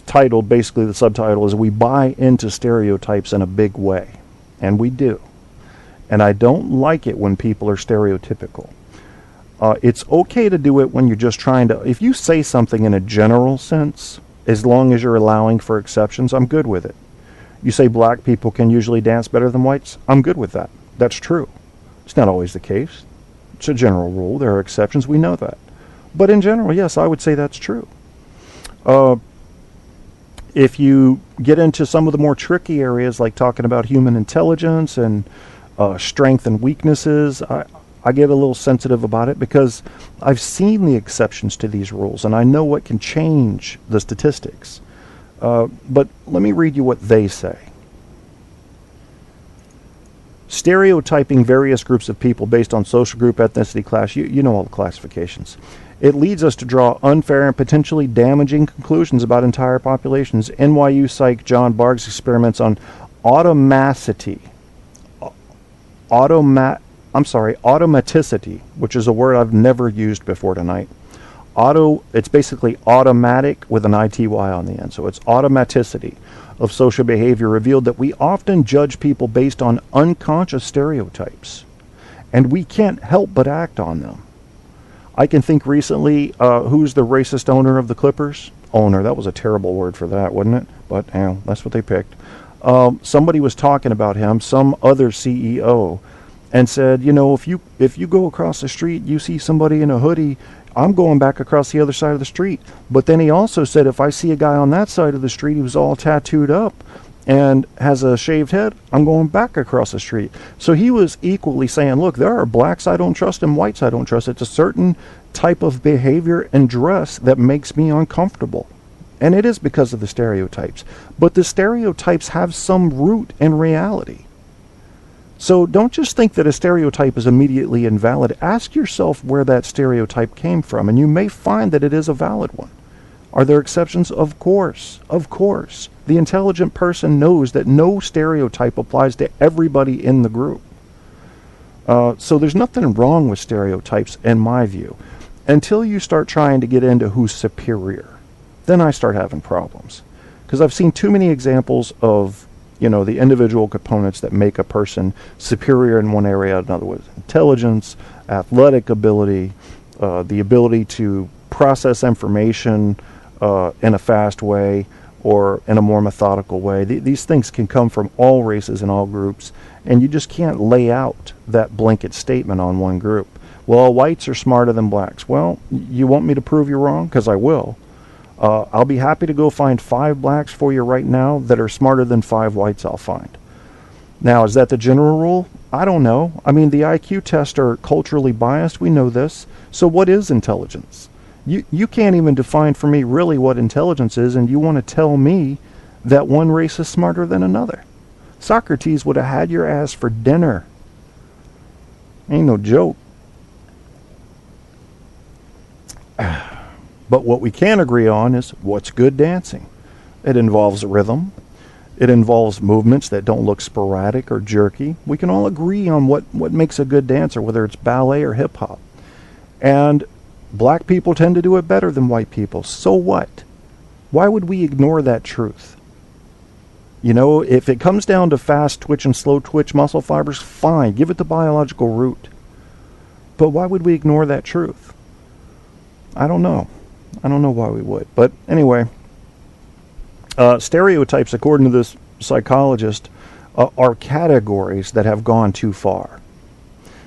titled, basically the subtitle is, "We Buy Into Stereotypes in a Big Way." And we do. And I don't like it when people are stereotypical. It's okay to do it when you're just trying to, if you say something in a general sense, as long as you're allowing for exceptions, I'm good with it. You say black people can usually dance better than whites, I'm good with that. That's true. It's not always the case. It's a general rule. There are exceptions. We know that. But in general, yes, I would say that's true. If you get into some of the more tricky areas, like talking about human intelligence and strength and weaknesses, I get a little sensitive about it because I've seen the exceptions to these rules and I know what can change the statistics. But let me read you what they say. Stereotyping various groups of people based on social group, ethnicity, class, you know all the classifications. It leads us to draw unfair and potentially damaging conclusions about entire populations. NYU psych John Barg's experiments on automaticity, which is a word I've never used before tonight. It's basically automatic with an ITY on the end. So it's automaticity of social behavior revealed that we often judge people based on unconscious stereotypes. And we can't help but act on them. I can think recently, who's the racist owner of the Clippers? Owner, that was a terrible word for that, wasn't it? But that's what they picked. Somebody was talking about him, some other CEO, and said, you know, if you go across the street, you see somebody in a hoodie, I'm going back across the other side of the street. But then he also said, if I see a guy on that side of the street who's all tattooed up and has a shaved head, I'm going back across the street. So he was equally saying, look, there are blacks I don't trust and whites I don't trust. It's a certain type of behavior and dress that makes me uncomfortable. And it is because of the stereotypes. But the stereotypes have some root in reality. So don't just think that a stereotype is immediately invalid. Ask yourself where that stereotype came from, and you may find that it is a valid one. Are there exceptions? Of course. Of course. The intelligent person knows that no stereotype applies to everybody in the group. So there's nothing wrong with stereotypes, in my view, until you start trying to get into who's superior. Then I start having problems. Because I've seen too many examples of, you know, the individual components that make a person superior in one area. In other words, intelligence, athletic ability, the ability to process information in a fast way or in a more methodical way. These things can come from all races and all groups, and you just can't lay out that blanket statement on one group. Well, whites are smarter than blacks. Well, you want me to prove you wrong? Because I will. I'll be happy to go find 5 blacks for you right now that are smarter than 5 whites I'll find. Now, is that the general rule? I don't know. I mean, the IQ tests are culturally biased. We know this. So what is intelligence? You can't even define for me really what intelligence is, and you want to tell me that one race is smarter than another. Socrates would have had your ass for dinner. Ain't no joke. But what we can agree on is what's good dancing. It involves rhythm. It involves movements that don't look sporadic or jerky. We can all agree on what makes a good dancer, whether it's ballet or hip-hop. And black people tend to do it better than white people. So what? Why would we ignore that truth? You know, if it comes down to fast twitch and slow twitch muscle fibers, fine. Give it the biological root. But why would we ignore that truth? I don't know. I don't know why we would. But anyway, stereotypes, according to this psychologist, are categories that have gone too far.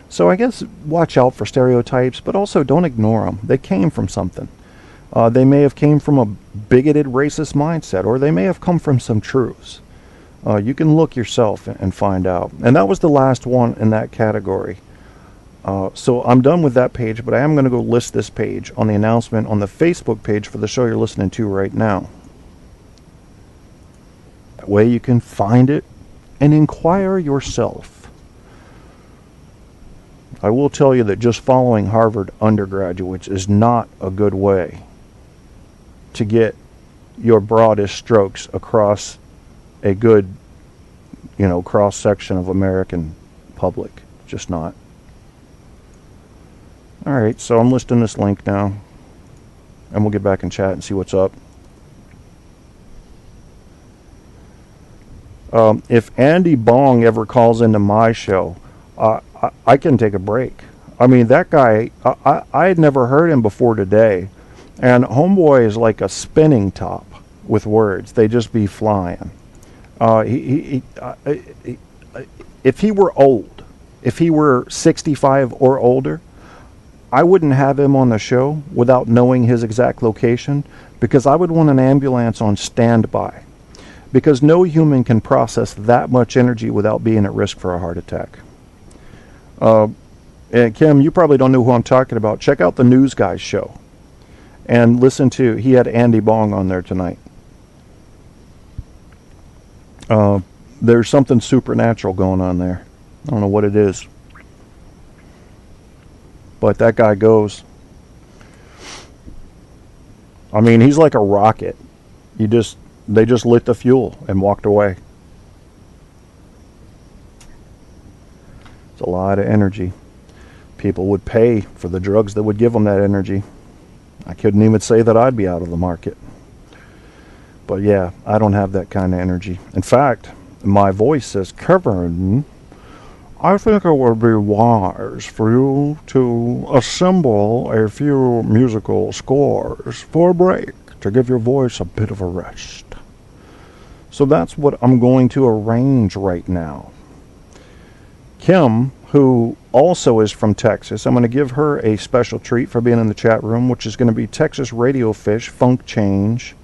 So I guess watch out for stereotypes, but also don't ignore them. They came from something. They may have came from a bigoted racist mindset, or they may have come from some truths. You can look yourself and find out. And that was the last one in that category. So I'm done with that page, but I am going to go list this page on the announcement on the Facebook page for the show you're listening to right now. That way you can find it and inquire yourself. I will tell you that just following Harvard undergraduates is not a good way to get your broadest strokes across a good, cross section of American public. Just not. All right, so I'm listing this link now, and we'll get back in chat and see what's up. If Andy Bong ever calls into my show, I can take a break. I mean, that guy, I had never heard him before today, and homeboy is like a spinning top with words. They just be flying. If he were old, if he were 65 or older, I wouldn't have him on the show without knowing his exact location, because I would want an ambulance on standby, because no human can process that much energy without being at risk for a heart attack. And Kim, you probably don't know who I'm talking about. Check out the News Guys show and listen to, he had Andy Bong on there tonight. There's something supernatural going on there. I don't know what it is, but that guy goes. I mean, he's like a rocket. They just lit the fuel and walked away. It's a lot of energy. People would pay for the drugs that would give them that energy. I couldn't even say that I'd be out of the market. But yeah, I don't have that kind of energy. In fact, my voice says, Kevin, I think it would be wise for you to assemble a few musical scores for a break to give your voice a bit of a rest. So that's what I'm going to arrange right now. Kim, who also is from Texas, I'm going to give her a special treat for being in the chat room, which is going to be Texas Radio Fish, Funk Change.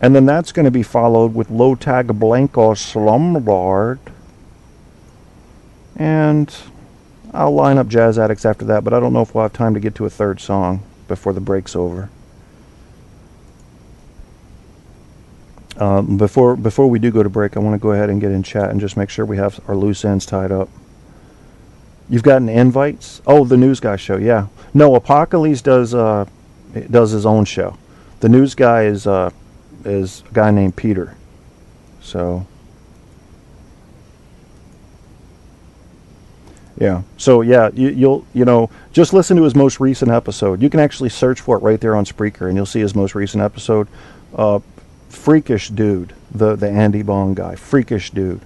And then that's going to be followed with Low Tag Blanco Slumlord. And I'll line up Jazz Addicts after that, but I don't know if we'll have time to get to a third song before the break's over. Before we do go to break, I want to go ahead and get in chat and just make sure we have our loose ends tied up. You've gotten invites? Oh, the News Guy show, yeah. No, Apocalypse does his own show. The News Guy is a guy named Peter. So yeah. So yeah, you'll just listen to his most recent episode. You can actually search for it right there on Spreaker, and you'll see his most recent episode. Freakish dude, the Andy Bong guy, freakish dude.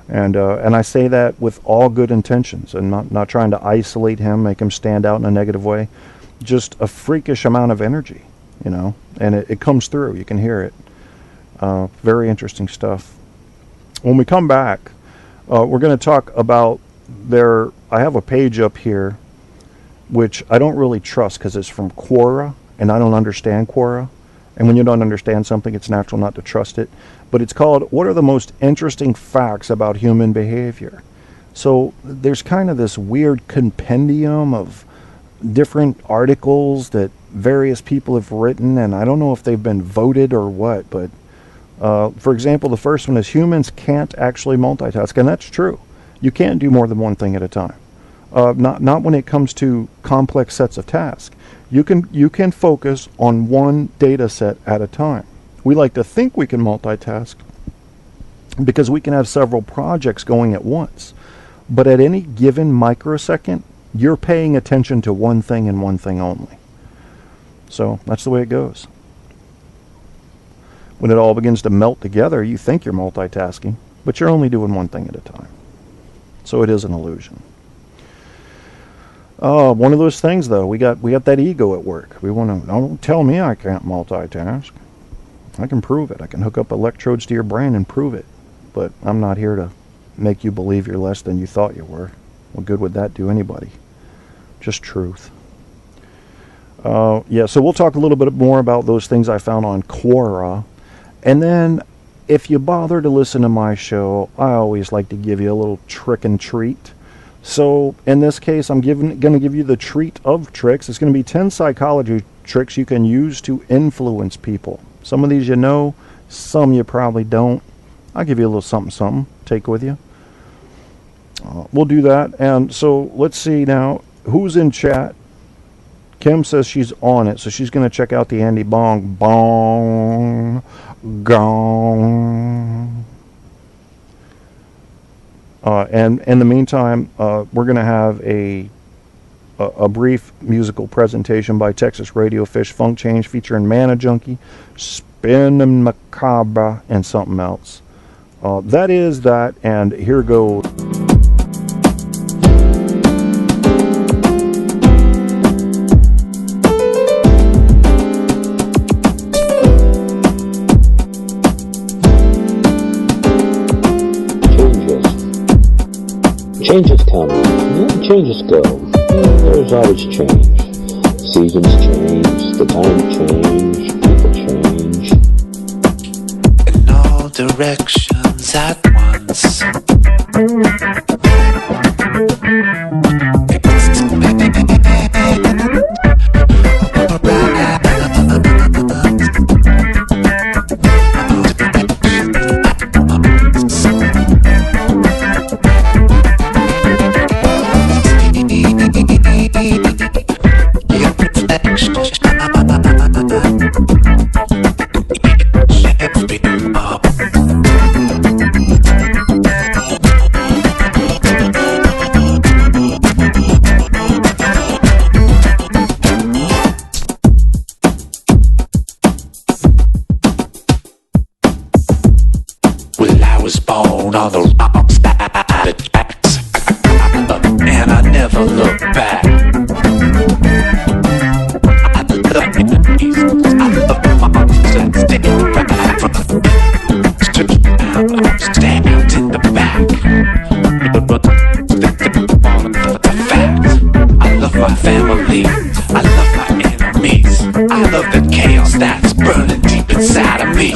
And I say that with all good intentions, and not trying to isolate him, make him stand out in a negative way. Just a freakish amount of energy, and it comes through. You can hear it. Very interesting stuff. When we come back, we're going to talk about I have a page up here, which I don't really trust because it's from Quora, and I don't understand Quora. And when you don't understand something, it's natural not to trust it. But it's called, What Are the Most Interesting Facts About Human Behavior? So there's kind of this weird compendium of different articles that various people have written, and I don't know if they've been voted or what, but for example, the first one is humans can't actually multitask, and that's true. You can't do more than one thing at a time. Not when it comes to complex sets of tasks. You can focus on one data set at a time. We like to think we can multitask because we can have several projects going at once. But at any given microsecond, you're paying attention to one thing and one thing only. So that's the way it goes. When it all begins to melt together, you think you're multitasking, but you're only doing one thing at a time. So it is an illusion. One of those things, though, we got that ego at work. We want to, don't tell me I can't multitask. I can prove it. I can hook up electrodes to your brain and prove it. But I'm not here to make you believe you're less than you thought you were. What good would that do anybody? Just truth. Yeah, so we'll talk a little bit more about those things I found on Quora. And then, if you bother to listen to my show, I always like to give you a little trick and treat. So, in this case, I'm going to give you the treat of tricks. It's going to be 10 psychology tricks you can use to influence people. Some of these you know, some you probably don't. I'll give you a little something, take with you. We'll do that. And so, let's see now, who's in chat? Kim says she's on it, so she's going to check out the Andy Bong. Bong. Gong. And in the meantime, we're going to have a brief musical presentation by Texas Radio Fish Funk Change featuring Mana Junkie, Spin and Macabre, and something else. That is that, and here goes. Changes come, and changes go. There's always change. Seasons change, the time change, people change. In all directions at once. On the wrong side of tracks, and I never look back. I love enemies, I love monsters, stand back from stand in the back. The fact, I love my family, I love my enemies, I love the chaos that's burning deep inside of me.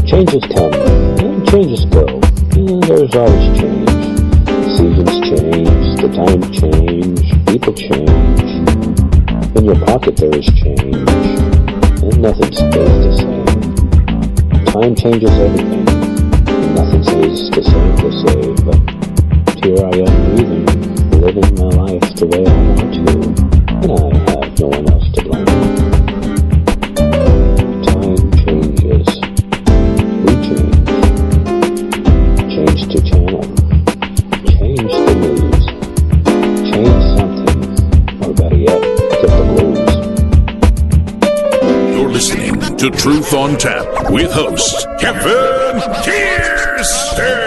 Changes come, and changes go. There's always change. Seasons change, the time change, people change. In your pocket there is change, and nothing stays the same. Time changes everything, and nothing stays the same per se, but here I am breathing, living my life the way I want to, and I have no one else to blame. Time changes. We change. Change to channel. Change the news. Change something. Or better yet, get the blues. You're listening to Truth on Tap with host Kevin Kierstead.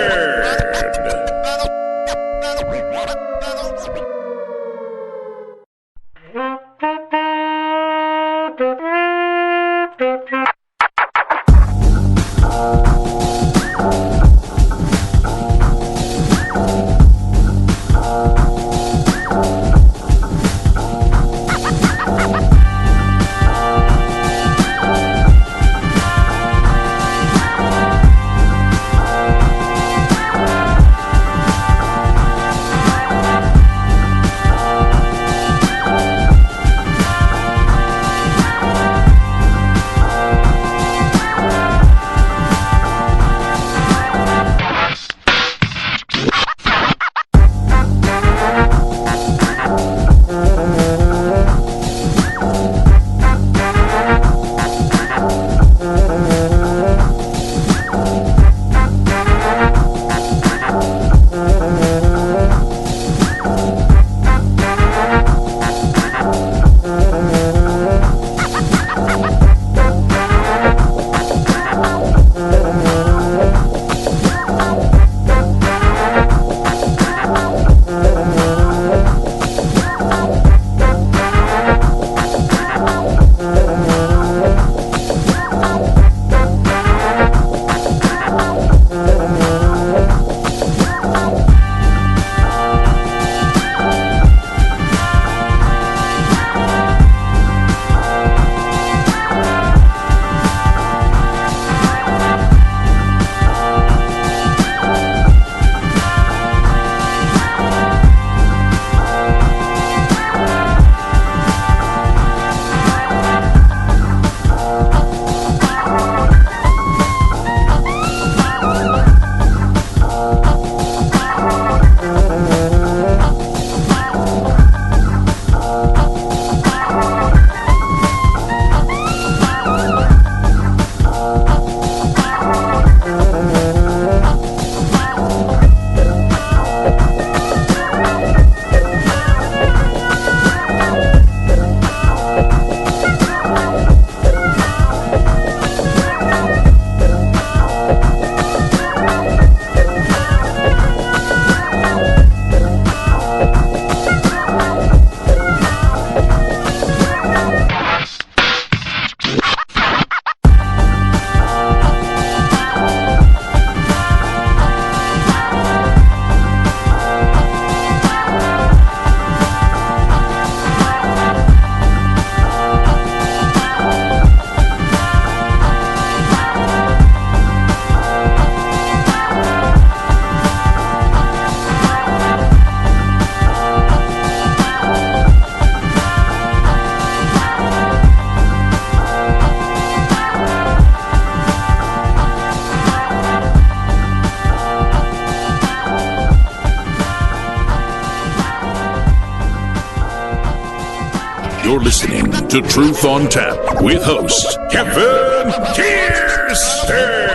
You're listening to Truth on Tap with host Kevin Kierstead.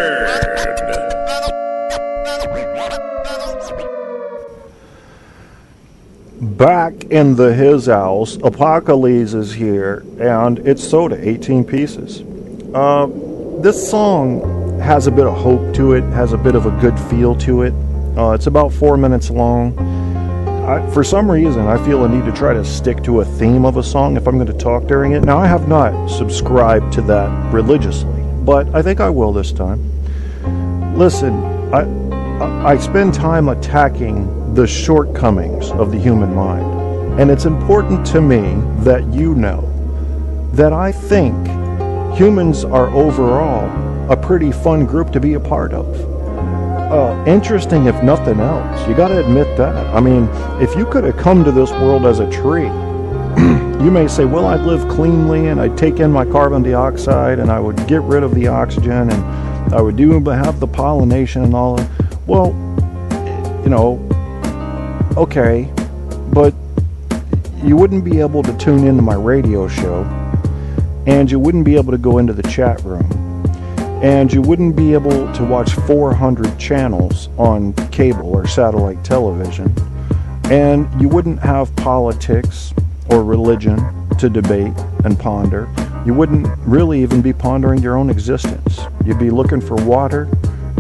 Back in the his house, Apocalypse is here, and it's soda, 18 pieces. This song has a bit of hope to it, has a bit of a good feel to it. It's about 4 minutes long. For some reason, I feel a need to try to stick to a theme of a song if I'm going to talk during it. Now, I have not subscribed to that religiously, but I think I will this time. Listen, I spend time attacking the shortcomings of the human mind, and it's important to me that you know that I think humans are overall a pretty fun group to be a part of. Interesting if nothing else. You got to admit that. I mean, if you could have come to this world as a tree, you may say, well, I'd live cleanly and I'd take in my carbon dioxide and I would get rid of the oxygen and I would have the pollination and all that. Well, you know, okay, but you wouldn't be able to tune into my radio show, and you wouldn't be able to go into the chat room, and you wouldn't be able to watch 400 channels on cable or satellite television, and you wouldn't have politics or religion to debate and ponder. You wouldn't really even be pondering your own existence. You'd be looking for water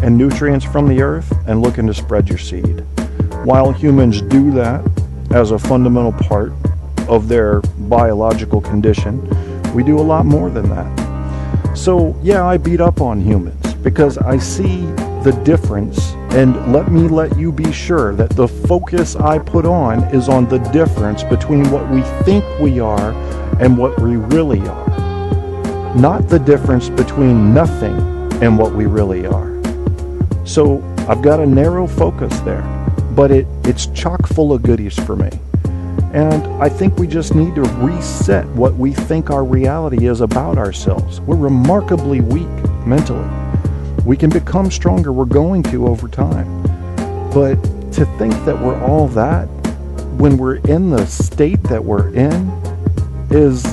and nutrients from the earth and looking to spread your seed. While humans do that as a fundamental part of their biological condition, we do a lot more than that. So, yeah, I beat up on humans because I see the difference, and let you be sure that the focus I put on is on the difference between what we think we are and what we really are. Not the difference between nothing and what we really are. So, I've got a narrow focus there. But it's chock full of goodies for me. And I think we just need to reset what we think our reality is about ourselves. We're remarkably weak mentally. We can become stronger. We're going to over time. But to think that we're all that when we're in the state that we're in is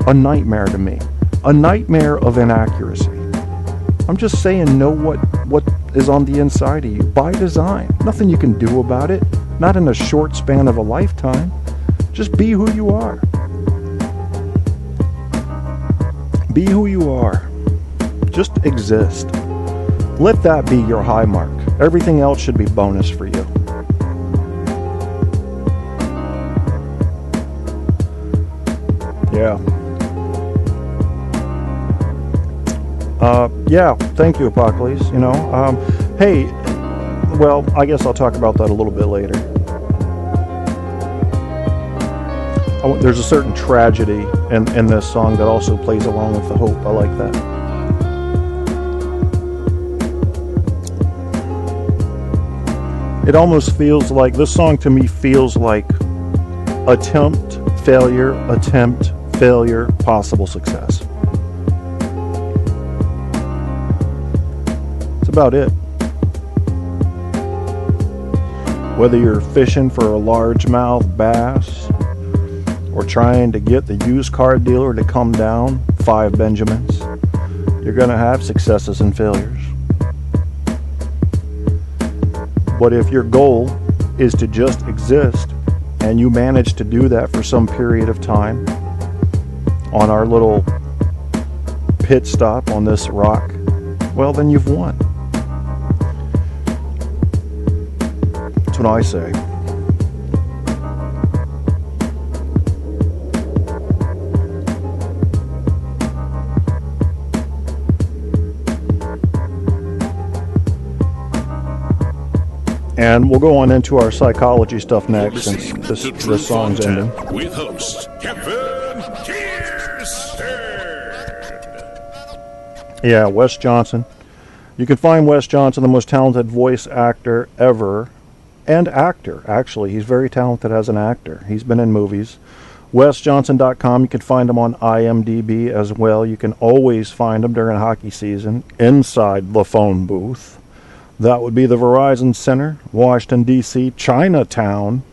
a nightmare to me. A nightmare of inaccuracy. I'm just saying, know what is on the inside of you by design. Nothing you can do about it. Not in a short span of a lifetime. Just be who you are. Be who you are. Just exist. Let that be your high mark. Everything else should be bonus for you. Yeah. Yeah, thank you, Apocalypse. You know, hey, well, I guess I'll talk about that a little bit later. There's a certain tragedy in this song that also plays along with the hope. I like that. It almost feels like, this song to me feels like attempt, failure, possible success. About it. Whether you're fishing for a largemouth bass or trying to get the used car dealer to come down 5 Benjamins, you're going to have successes and failures. But if your goal is to just exist and you manage to do that for some period of time on our little pit stop on this rock, well, then you've won. That's what I say. And we'll go on into our psychology stuff next, since this song's ending. With host Kevin Kierstead. Yeah, Wes Johnson. You can find Wes Johnson, the most talented voice actor ever. And actor, actually. He's very talented as an actor. He's been in movies. WesJohnson.com. You can find him on IMDb as well. You can always find him during hockey season inside the phone booth. That would be the Verizon Center, Washington, D.C. Chinatown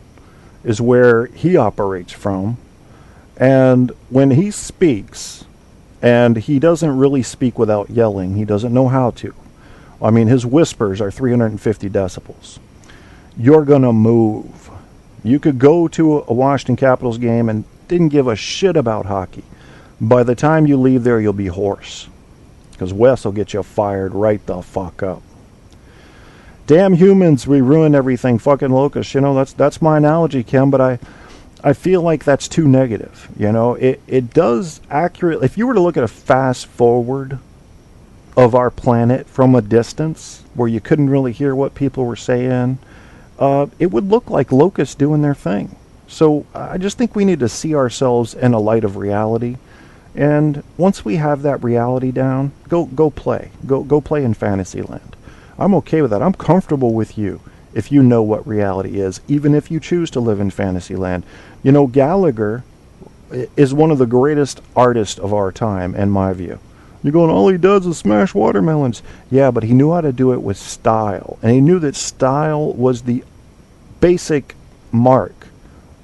is where he operates from. And when he speaks, and he doesn't really speak without yelling, he doesn't know how to. I mean, his whispers are 350 decibels. You're going to move. You could go to a Washington Capitals game and didn't give a shit about hockey. By the time you leave there, you'll be hoarse. Because Wes will get you fired right the fuck up. Damn humans, we ruin everything. Fucking locusts. You know, that's my analogy, Kim, but I feel like that's too negative. You know, it does accurately. If you were to look at a fast forward of our planet from a distance, where you couldn't really hear what people were saying, it would look like locusts doing their thing. So I just think we need to see ourselves in a light of reality. And once we have that reality down, go play. Go play in Fantasyland. I'm okay with that. I'm comfortable with you if you know what reality is, even if you choose to live in Fantasyland. You know, Gallagher is one of the greatest artists of our time, in my view. You're going, all he does is smash watermelons. Yeah, but he knew how to do it with style. And he knew that style was the basic mark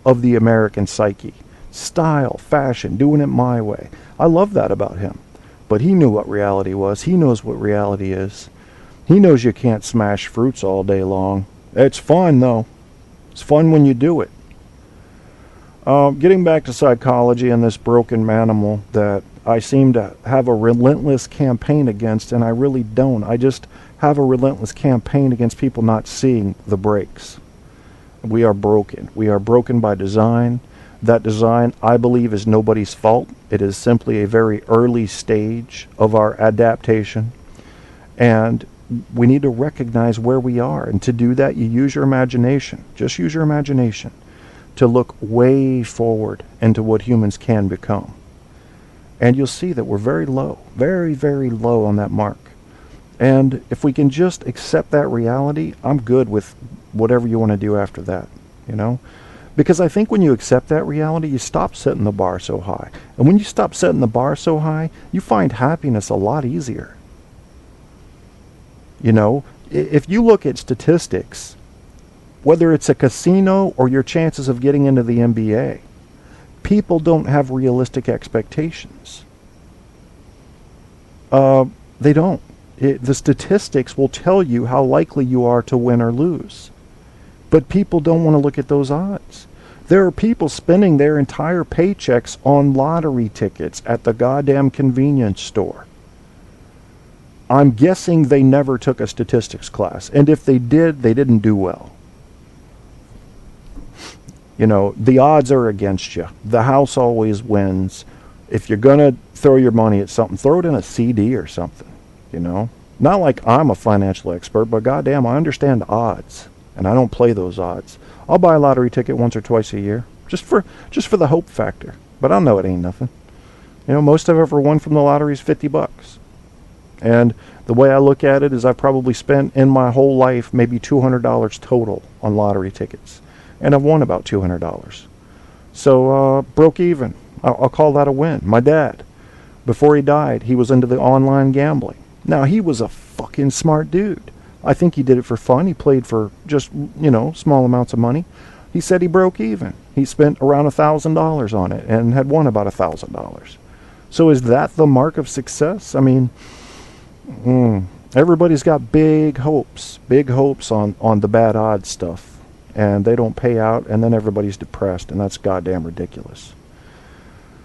of the American psyche. Style, fashion, doing it my way. I love that about him. But he knew what reality was. He knows what reality is. He knows you can't smash fruits all day long. It's fun, though. It's fun when you do it. Getting back to psychology and this broken manimal that I seem to have a relentless campaign against, and I really don't. I just have a relentless campaign against people not seeing the breaks. We are broken. We are broken by design. That design, I believe, is nobody's fault. It is simply a very early stage of our adaptation. And we need to recognize where we are. And to do that, you use your imagination. Just use your imagination to look way forward into what humans can become. And you'll see that we're very low, very, very low on that mark. And if we can just accept that reality, I'm good with whatever you want to do after that, you know? Because I think when you accept that reality, you stop setting the bar so high. And when you stop setting the bar so high, you find happiness a lot easier. You know, if you look at statistics, whether it's a casino or your chances of getting into the NBA, people don't have realistic expectations. They don't. The statistics will tell you how likely you are to win or lose. But people don't want to look at those odds. There are people spending their entire paychecks on lottery tickets at the goddamn convenience store. I'm guessing they never took a statistics class. And if they did, they didn't do well. You know, the odds are against you. The house always wins. If you're going to throw your money at something, throw it in a CD or something, you know. Not like I'm a financial expert, but goddamn, I understand odds. And I don't play those odds. I'll buy a lottery ticket once or twice a year, just for the hope factor. But I know it ain't nothing. You know, most I've ever won from the lottery is $50. And the way I look at it is I've probably spent in my whole life maybe $200 total on lottery tickets. And I've won about $200. So, broke even. I'll call that a win. My dad, before he died, he was into the online gambling. Now, he was a fucking smart dude. I think he did it for fun. He played for just, you know, small amounts of money. He said he broke even. He spent around $1,000 on it and had won about $1,000. So is that the mark of success? I mean, everybody's got big hopes on the bad odds stuff. And they don't pay out, and then everybody's depressed, and that's goddamn ridiculous.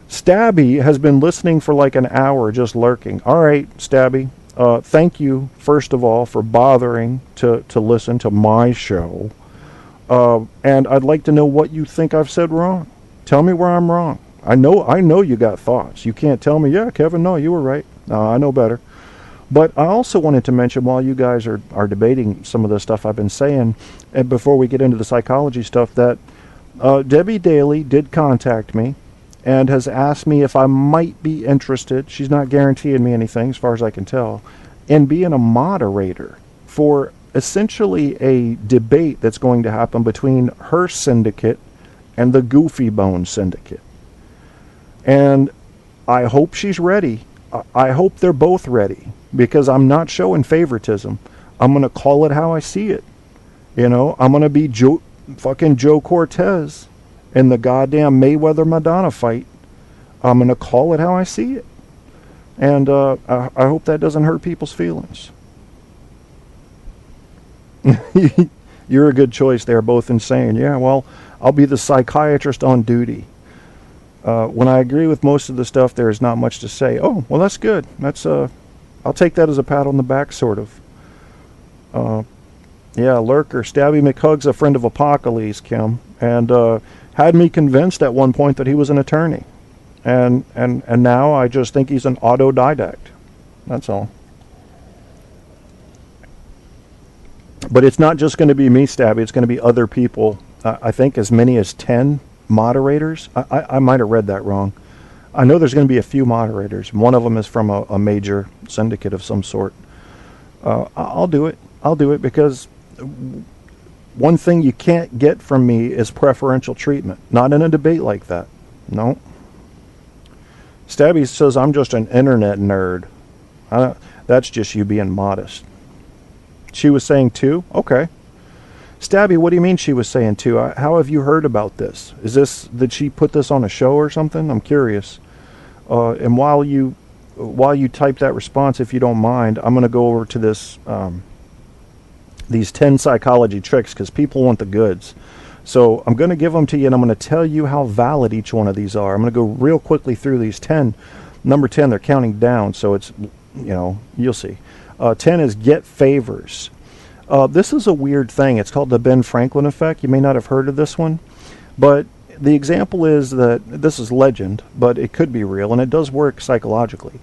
Stabby has been listening for like an hour, just lurking. All right, Stabby. Thank you, first of all, for bothering to listen to my show. And I'd like to know what you think I've said wrong. Tell me where I'm wrong. I know you got thoughts. You can't tell me, yeah, Kevin, no, you were right. I know better. But I also wanted to mention, while you guys are debating some of the stuff I've been saying, and before we get into the psychology stuff, that Debbie Daly did contact me and has asked me if I might be interested, she's not guaranteeing me anything as far as I can tell, in being a moderator for essentially a debate that's going to happen between her syndicate and the Goofy Bone syndicate. And I hope she's ready. I hope they're both ready, because I'm not showing favoritism. I'm going to call it how I see it. You know, I'm going to be fucking Joe Cortez in the goddamn Mayweather-Madonna fight I'm going to call it how I see it. And I hope that doesn't hurt people's feelings. You're a good choice. They're both insane. Yeah, well, I'll be the psychiatrist on duty. When I agree with most of the stuff, there is not much to say. Oh, well, that's good. That's I'll take that as a pat on the back, sort of. Yeah, Lurker, Stabby McHug's a friend of Apocalypse, Kim, and had me convinced at one point that he was an attorney. And now I just think he's an autodidact. That's all. But it's not just going to be me, Stabby. It's going to be other people. I think as many as 10 moderators. I might have read that wrong. I know there's going to be a few moderators. One of them is from a major syndicate of some sort. I'll do it. I'll do it because one thing you can't get from me is preferential treatment. Not in a debate like that. No. Stabby says I'm just an internet nerd. That's just you being modest. She was saying 2? Okay. Stabby, what do you mean she was saying 2? How have you heard about this? Did she put this on a show or something? I'm curious. And while you type that response, if you don't mind, I'm going to go over to this these 10 psychology tricks because people want the goods. So I'm going to give them to you, and I'm going to tell you how valid each one of these are. I'm going to go real quickly through these 10. Number 10, they're counting down, so it's, you'll see. 10 is get favors. This is a weird thing. It's called the Ben Franklin effect. You may not have heard of this one, but the example is that this is legend, but it could be real, and it does work psychologically.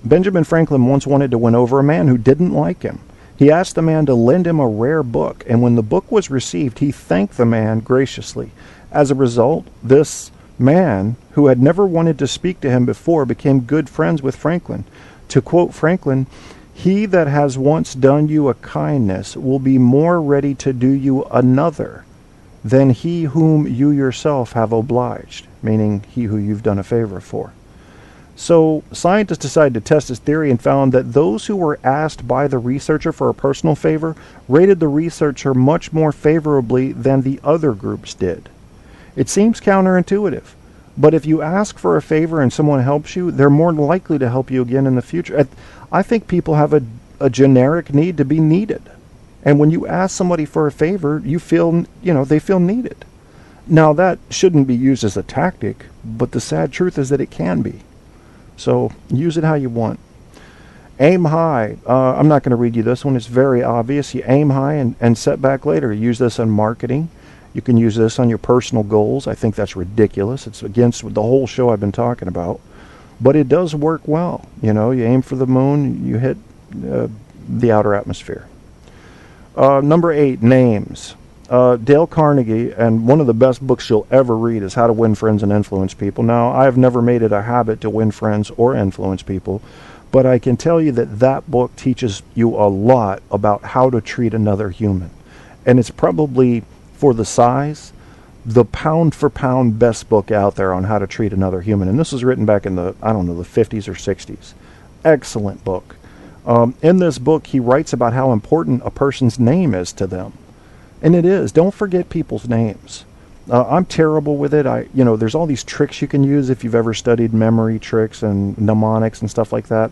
Benjamin Franklin once wanted to win over a man who didn't like him. He asked the man to lend him a rare book, and when the book was received, he thanked the man graciously. As a result, this man, who had never wanted to speak to him before, became good friends with Franklin. To quote Franklin, "He that has once done you a kindness will be more ready to do you another than he whom you yourself have obliged," meaning he who you've done a favor for. So scientists decided to test this theory and found that those who were asked by the researcher for a personal favor rated the researcher much more favorably than the other groups did. It seems counterintuitive, but if you ask for a favor and someone helps you, they're more likely to help you again in the future. I think people have a generic need to be needed. And when you ask somebody for a favor, you feel, they feel needed. Now, that shouldn't be used as a tactic, but the sad truth is that it can be. So use it how you want. Aim high. I'm not going to read you this one. It's very obvious. You aim high and set back later. Use this in marketing. You can use this on your personal goals. I think that's ridiculous. It's against the whole show I've been talking about. But it does work well. You aim for the moon, you hit the outer atmosphere. Number 8, names. Dale Carnegie, and one of the best books you'll ever read is How to Win Friends and Influence People. Now, I have never made it a habit to win friends or influence people, but I can tell you that that book teaches you a lot about how to treat another human. And it's probably, for the size, the pound-for-pound best book out there on how to treat another human. And this was written back in the 50s or 60s. Excellent book. In this book, he writes about how important a person's name is to them. And it is. Don't forget people's names. I'm terrible with it. There's all these tricks you can use if you've ever studied memory tricks and mnemonics and stuff like that.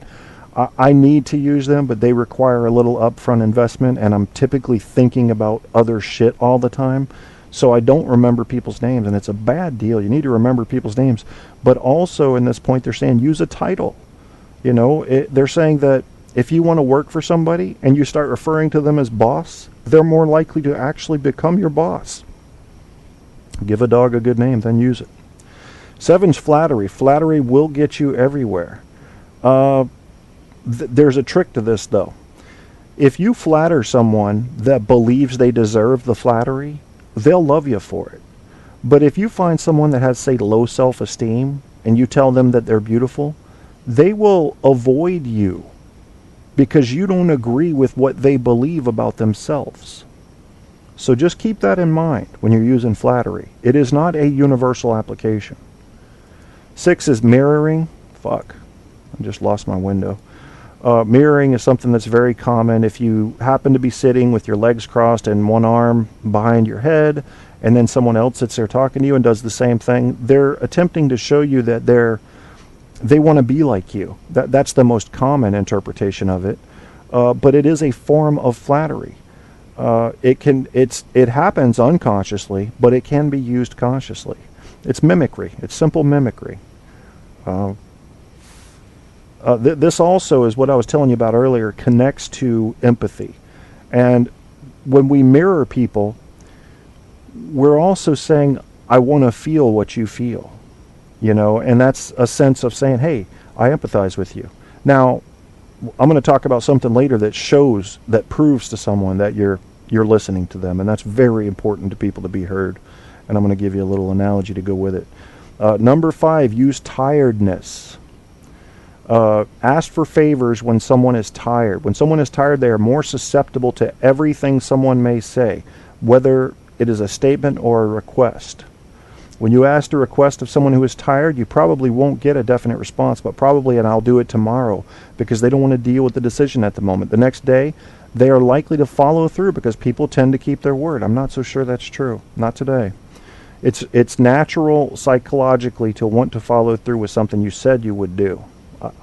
I need to use them, but they require a little upfront investment, and I'm typically thinking about other shit all the time. So I don't remember people's names, and it's a bad deal. You need to remember people's names. But also, in this point, they're saying use a title. They're saying that if you want to work for somebody and you start referring to them as boss, they're more likely to actually become your boss. Give a dog a good name, then use it. 7's flattery. Flattery will get you everywhere. There's a trick to this, though. If you flatter someone that believes they deserve the flattery, they'll love you for it. But if you find someone that has, say, low self-esteem, and you tell them that they're beautiful, they will avoid you because you don't agree with what they believe about themselves. So just keep that in mind when you're using flattery. It is not a universal application. 6 is mirroring. Fuck. I just lost my window. Mirroring is something that's very common. If you happen to be sitting with your legs crossed and one arm behind your head and then someone else sits there talking to you and does the same thing, they're attempting to show you that they want to be like you. That's the most common interpretation of it. But it is a form of flattery. It happens unconsciously, but it can be used consciously. It's mimicry. It's simple mimicry. This also is what I was telling you about earlier, connects to empathy. And when we mirror people, we're also saying, I want to feel what you feel. And that's a sense of saying, hey, I empathize with you. Now, I'm going to talk about something later that proves to someone that you're listening to them, and that's very important to people to be heard. And I'm going to give you a little analogy to go with it. Number 5, use tiredness. Ask for favors when someone is tired. When someone is tired, they are more susceptible to everything someone may say, whether it is a statement or a request. When you ask a request of someone who is tired, you probably won't get a definite response, but probably an I'll do it tomorrow, because they don't want to deal with the decision at the moment. The next day, they are likely to follow through because people tend to keep their word. I'm not so sure that's true. Not today. It's natural psychologically to want to follow through with something you said you would do.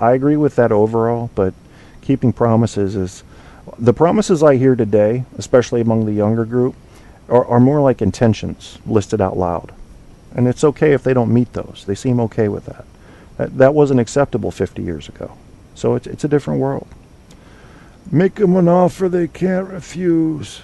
I agree with that overall, but keeping promises is... The promises I hear today, especially among the younger group, are more like intentions listed out loud. And it's okay if they don't meet those. They seem okay with that. That wasn't acceptable 50 years ago. So it's a different world. Make them an offer they can't refuse.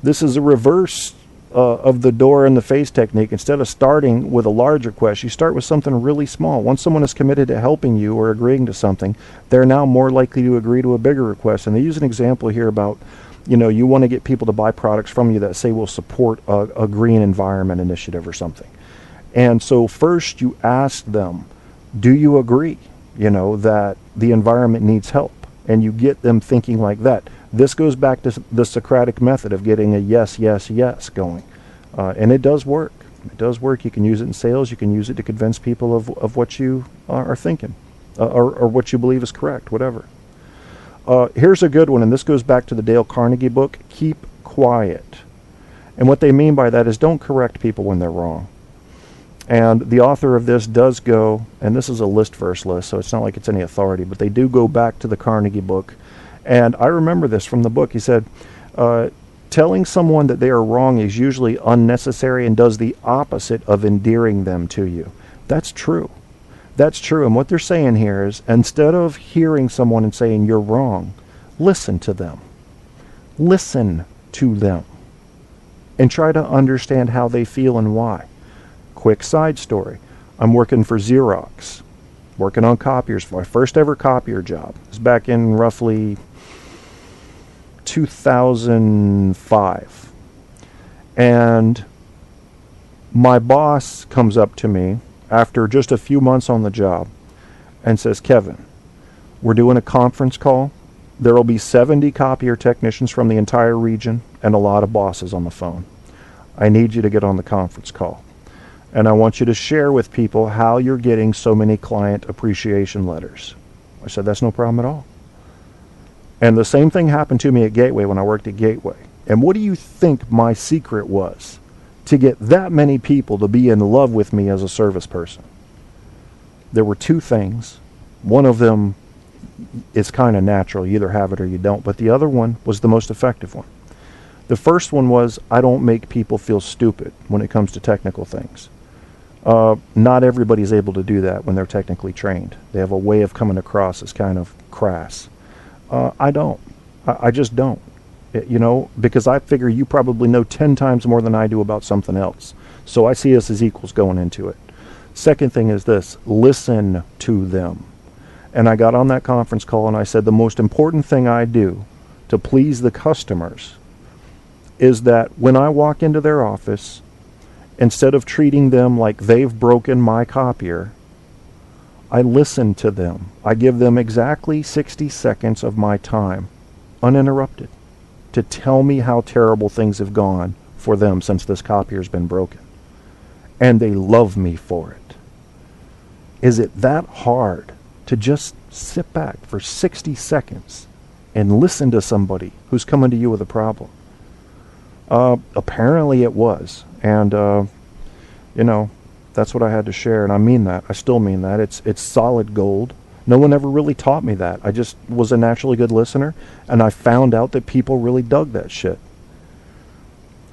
This is a reverse of the door in the face technique. Instead of starting with a large request, you start with something really small. Once someone is committed to helping you or agreeing to something, they're now more likely to agree to a bigger request. And they use an example here about, you want to get people to buy products from you that say will support a green environment initiative or something. And so first you ask them, do you agree, that the environment needs help? And you get them thinking like that. This goes back to the Socratic method of getting a yes, yes, yes going. And it does work. It does work. You can use it in sales. You can use it to convince people of what you are thinking or what you believe is correct, whatever. Here's a good one, and this goes back to the Dale Carnegie book, Keep Quiet. And what they mean by that is don't correct people when they're wrong. And the author of this does go, and this is a list verse list, so it's not like it's any authority, but they do go back to the Carnegie book. And I remember this from the book. He said, telling someone that they are wrong is usually unnecessary and does the opposite of endearing them to you. That's true. That's true. And what they're saying here is, instead of hearing someone and saying you're wrong, listen to them. Listen to them. And try to understand how they feel and why. Quick side story. I'm working for Xerox, working on copiers. My first ever copier job. It was back in roughly 2005. And my boss comes up to me after just a few months on the job and says, Kevin, we're doing a conference call. There will be 70 copier technicians from the entire region and a lot of bosses on the phone. I need you to get on the conference call. And I want you to share with people how you're getting so many client appreciation letters. I said, that's no problem at all. And the same thing happened to me at Gateway when I worked at Gateway. And what do you think my secret was to get that many people to be in love with me as a service person? There were 2 things. One of them is kind of natural. You either have it or you don't. But the other one was the most effective one. The first one was, I don't make people feel stupid when it comes to technical things. Not everybody's able to do that when they're technically trained. They have a way of coming across as kind of crass. I don't. I just don't. Because I figure you probably know 10 times more than I do about something else. So I see us as equals going into it. Second thing is this, listen to them. And I got on that conference call and I said, the most important thing I do to please the customers is that when I walk into their office, instead of treating them like they've broken my copier, I listen to them. I give them exactly 60 seconds of my time, uninterrupted, to tell me how terrible things have gone for them since this copier's been broken. And they love me for it. Is it that hard to just sit back for 60 seconds and listen to somebody who's coming to you with a problem? Apparently it was. And, that's what I had to share, and I mean that. I still mean that. It's solid gold. No one ever really taught me that. I just was a naturally good listener, and I found out that people really dug that shit.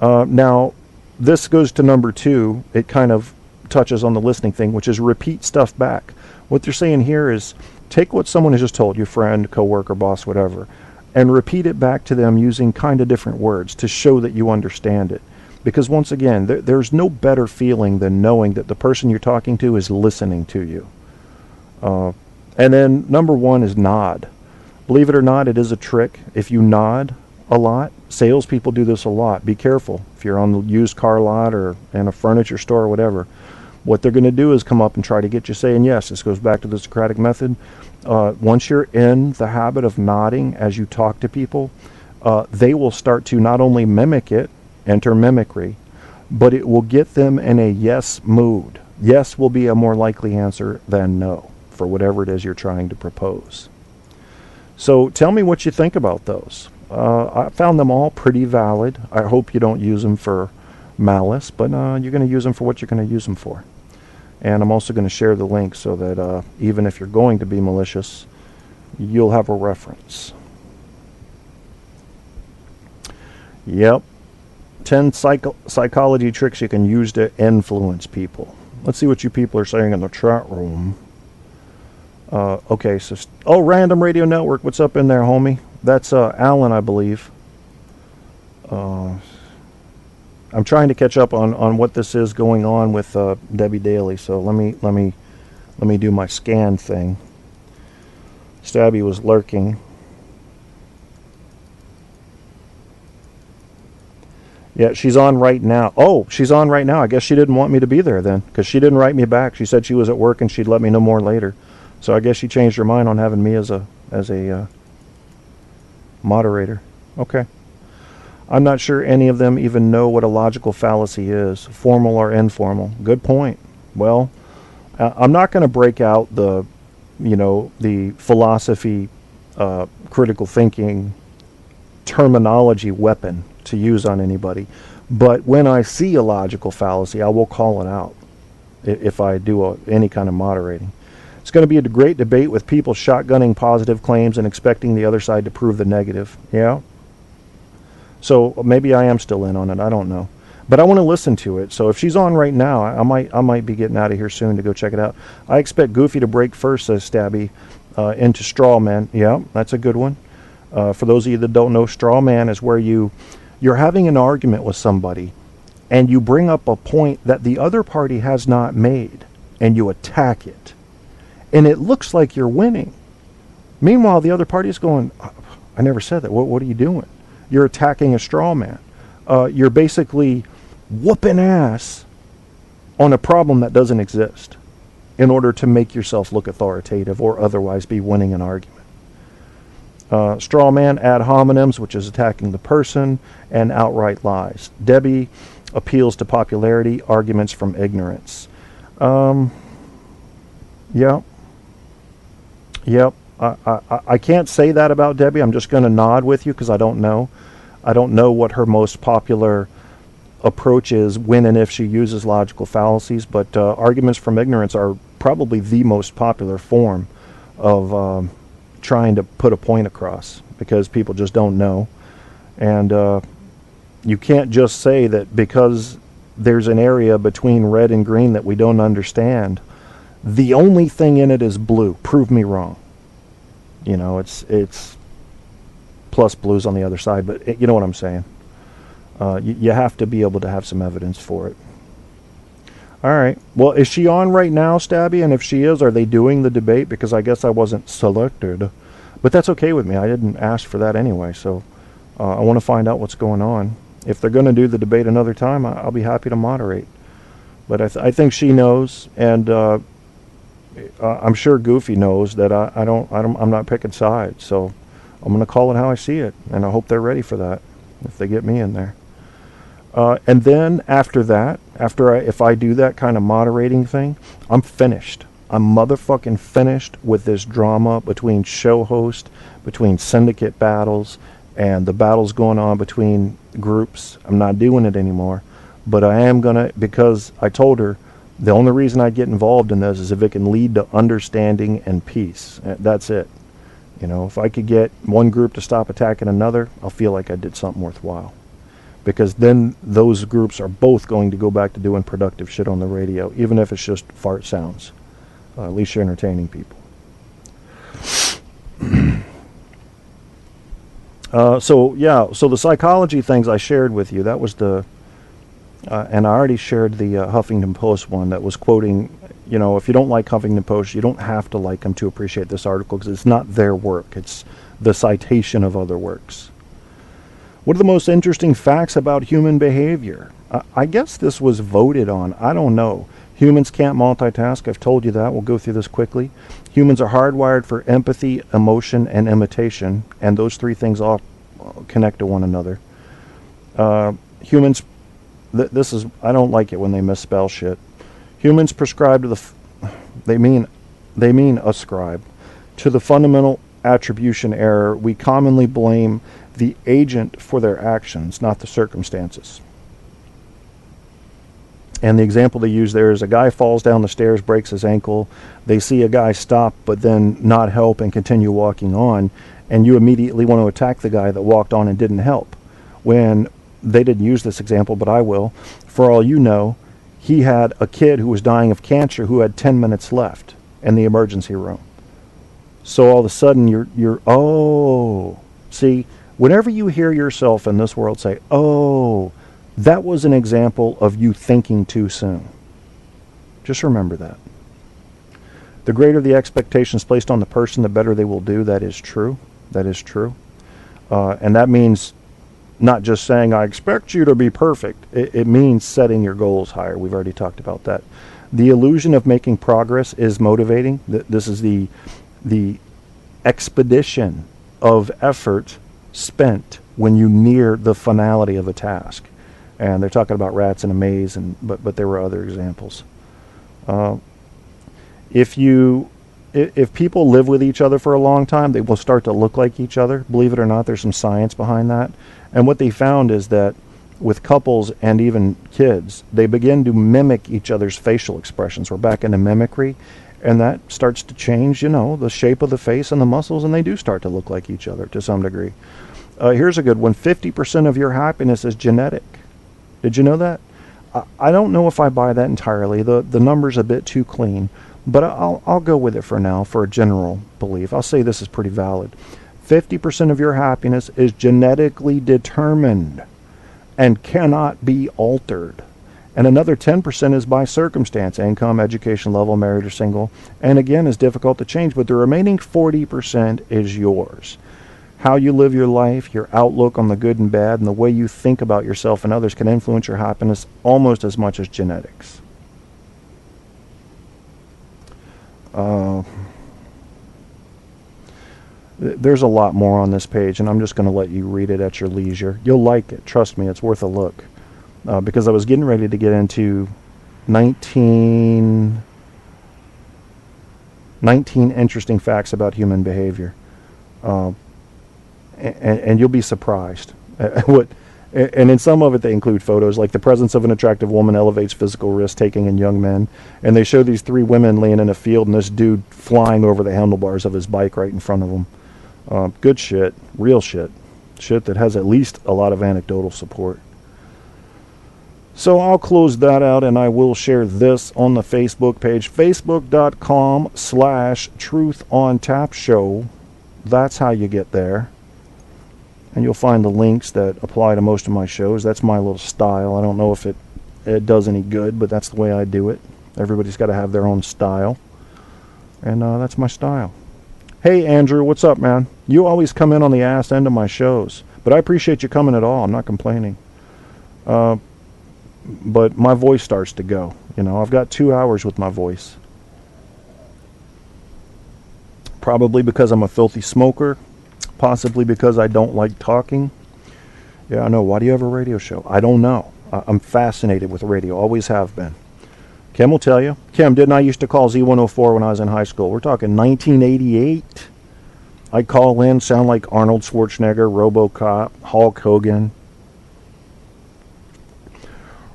Now, this goes to number 2. It kind of touches on the listening thing, which is repeat stuff back. What they're saying here is take what someone has just told you, friend, coworker, boss, whatever, and repeat it back to them using kind of different words to show that you understand it. Because once again, there's no better feeling than knowing that the person you're talking to is listening to you. And then number 1 is nod. Believe it or not, it is a trick. If you nod a lot, salespeople do this a lot. Be careful. If you're on the used car lot or in a furniture store or whatever, what they're going to do is come up and try to get you saying yes. This goes back to the Socratic method. Once you're in the habit of nodding as you talk to people, they will start to not only mimic it, enter mimicry, but it will get them in a yes mood. Yes will be a more likely answer than no for whatever it is you're trying to propose. So tell me what you think about those. I found them all pretty valid. I hope you don't use them for malice, but you're going to use them for what you're going to use them for. And I'm also going to share the link so that even if you're going to be malicious, you'll have a reference. Yep. 10 psychology tricks you can use to influence people. Let's see what you people are saying in the chat room. Okay, so... Random Radio Network, what's up in there, homie? That's Alan, I believe. I'm trying to catch up on what this is going on with Debbie Daly, so let me do my scan thing. Stabby was lurking. Yeah, she's on right now. Oh, she's on right now. I guess she didn't want me to be there then, because she didn't write me back. She said she was at work and she'd let me know more later. So I guess she changed her mind on having me as a moderator. Okay. I'm not sure any of them even know what a logical fallacy is, formal or informal. Good point. Well, I'm not going to break out the philosophy, critical thinking, terminology weapon to use on anybody. But when I see a logical fallacy, I will call it out if I do any kind of moderating. It's going to be a great debate with people shotgunning positive claims and expecting the other side to prove the negative. Yeah? So maybe I am still in on it. I don't know. But I want to listen to it. So if she's on right now, I might be getting out of here soon to go check it out. I expect Goofy to break first, says Stabby, into straw man. Yeah, that's a good one. For those of you that don't know, straw man is where you're having an argument with somebody and you bring up a point that the other party has not made and you attack it. And it looks like you're winning. Meanwhile, the other party is going, I never said that. What are you doing? You're attacking a straw man. You're basically whooping ass on a problem that doesn't exist in order to make yourself look authoritative or otherwise be winning an argument. Straw man ad hominems, which is attacking the person, and outright lies. Debbie appeals to popularity, arguments from ignorance. Yep. I can't say that about Debbie. I'm just going to nod with you because I don't know. I don't know what her most popular approach is when and if she uses logical fallacies, but arguments from ignorance are probably the most popular form of trying to put a point across because people just don't know. And you can't just say that because there's an area between red and green that we don't understand, the only thing in it is blue. Prove me wrong. You know, it's plus blues on the other side, but you know what I'm saying. You have to be able to have some evidence for it. All right. Well, is she on right now, Stabby? And if she is, are they doing the debate? Because I guess I wasn't selected. But that's okay with me. I didn't ask for that anyway, so I want to find out what's going on. If they're going to do the debate another time, I'll be happy to moderate. But I think she knows, and I'm sure Goofy knows that I'm not picking sides. So I'm going to call it how I see it, and I hope they're ready for that if they get me in there. And then after that, if I do that kind of moderating thing, I'm finished. I'm motherfucking finished with this drama between show host, between syndicate battles, and the battles going on between groups. I'm not doing it anymore. But I am going to, because I told her the only reason I'd get involved in this is if it can lead to understanding and peace. That's it. You know, if I could get one group to stop attacking another, I'll feel like I did something worthwhile. Because then those groups are both going to go back to doing productive shit on the radio, even if it's just fart sounds. At least you're entertaining people. So the psychology things I shared with you, that was the, and I already shared the Huffington Post one that was quoting, you know, if you don't like Huffington Post, you don't have to like them to appreciate this article, because it's not their work, it's the citation of other works. What are the most interesting facts about human behavior? I guess this was voted on. I don't know. Humans can't multitask. I've told you that. We'll go through this quickly. Humans are hardwired for empathy, emotion, and imitation, and those three things all connect to one another. Humans, this is, I don't like it when they misspell shit. Humans prescribe to they mean ascribe to the fundamental attribution error. We commonly blame the agent for their actions, not the circumstances. And the example they use there is a guy falls down the stairs, breaks his ankle. They see a guy stop, but then not help and continue walking on. And you immediately want to attack the guy that walked on and didn't help. When they didn't use this example, but I will. For all you know, he had a kid who was dying of cancer who had 10 minutes left in the emergency room. So all of a sudden see, whenever you hear yourself in this world say, oh, that was an example of you thinking too soon. Just remember that. The greater the expectations placed on the person, the better they will do. That is true. That is true. And that means not just saying, I expect you to be perfect. It means setting your goals higher. We've already talked about that. The illusion of making progress is motivating. This is the expedition of effort spent when you near the finality of a task. And they're talking about rats in a maze, but there were other examples. If people live with each other for a long time, they will start to look like each other. Believe it or not, there's some science behind that. And what they found is that with couples and even kids, they begin to mimic each other's facial expressions. We're back into mimicry, and that starts to change, you know, the shape of the face and the muscles, and they do start to look like each other to some degree. Here's a good one. 50% of your happiness is genetic. Did you know that? I don't know if I buy that entirely. The number's a bit too clean, but I'll go with it for now for a general belief. I'll say this is pretty valid. 50% of your happiness is genetically determined and cannot be altered. And another 10% is by circumstance, income, education level, married or single, and again is difficult to change, but the remaining 40% is yours. How you live your life, your outlook on the good and bad, and the way you think about yourself and others can influence your happiness almost as much as genetics. There's a lot more on this page, and I'm just going to let you read it at your leisure. You'll like it. Trust me, it's worth a look. Because I was getting ready to get into 19 interesting facts about human behavior. And you'll be surprised at what. And in some of it, they include photos, like the presence of an attractive woman elevates physical risk-taking in young men. And they show these three women laying in a field and this dude flying over the handlebars of his bike right in front of them. Good shit, real shit. Shit that has at least a lot of anecdotal support. So I'll close that out, and I will share this on the Facebook page, facebook.com/truthontapshow. That's how you get there. And you'll find the links that apply to most of my shows. That's my little style. I don't know if it does any good, but that's the way I do it. Everybody's got to have their own style. And that's my style. Hey, Andrew, what's up, man? You always come in on the ass end of my shows. But I appreciate you coming at all. I'm not complaining. But my voice starts to go. You know, I've got 2 hours with my voice. Probably because I'm a filthy smoker. Possibly because I don't like talking. Yeah, I know. Why do you have a radio show? I don't know. I'm fascinated with radio. Always have been. Kim will tell you. Kim, didn't I used to call Z104 when I was in high school? We're talking 1988. I'd call in, sound like Arnold Schwarzenegger, RoboCop, Hulk Hogan.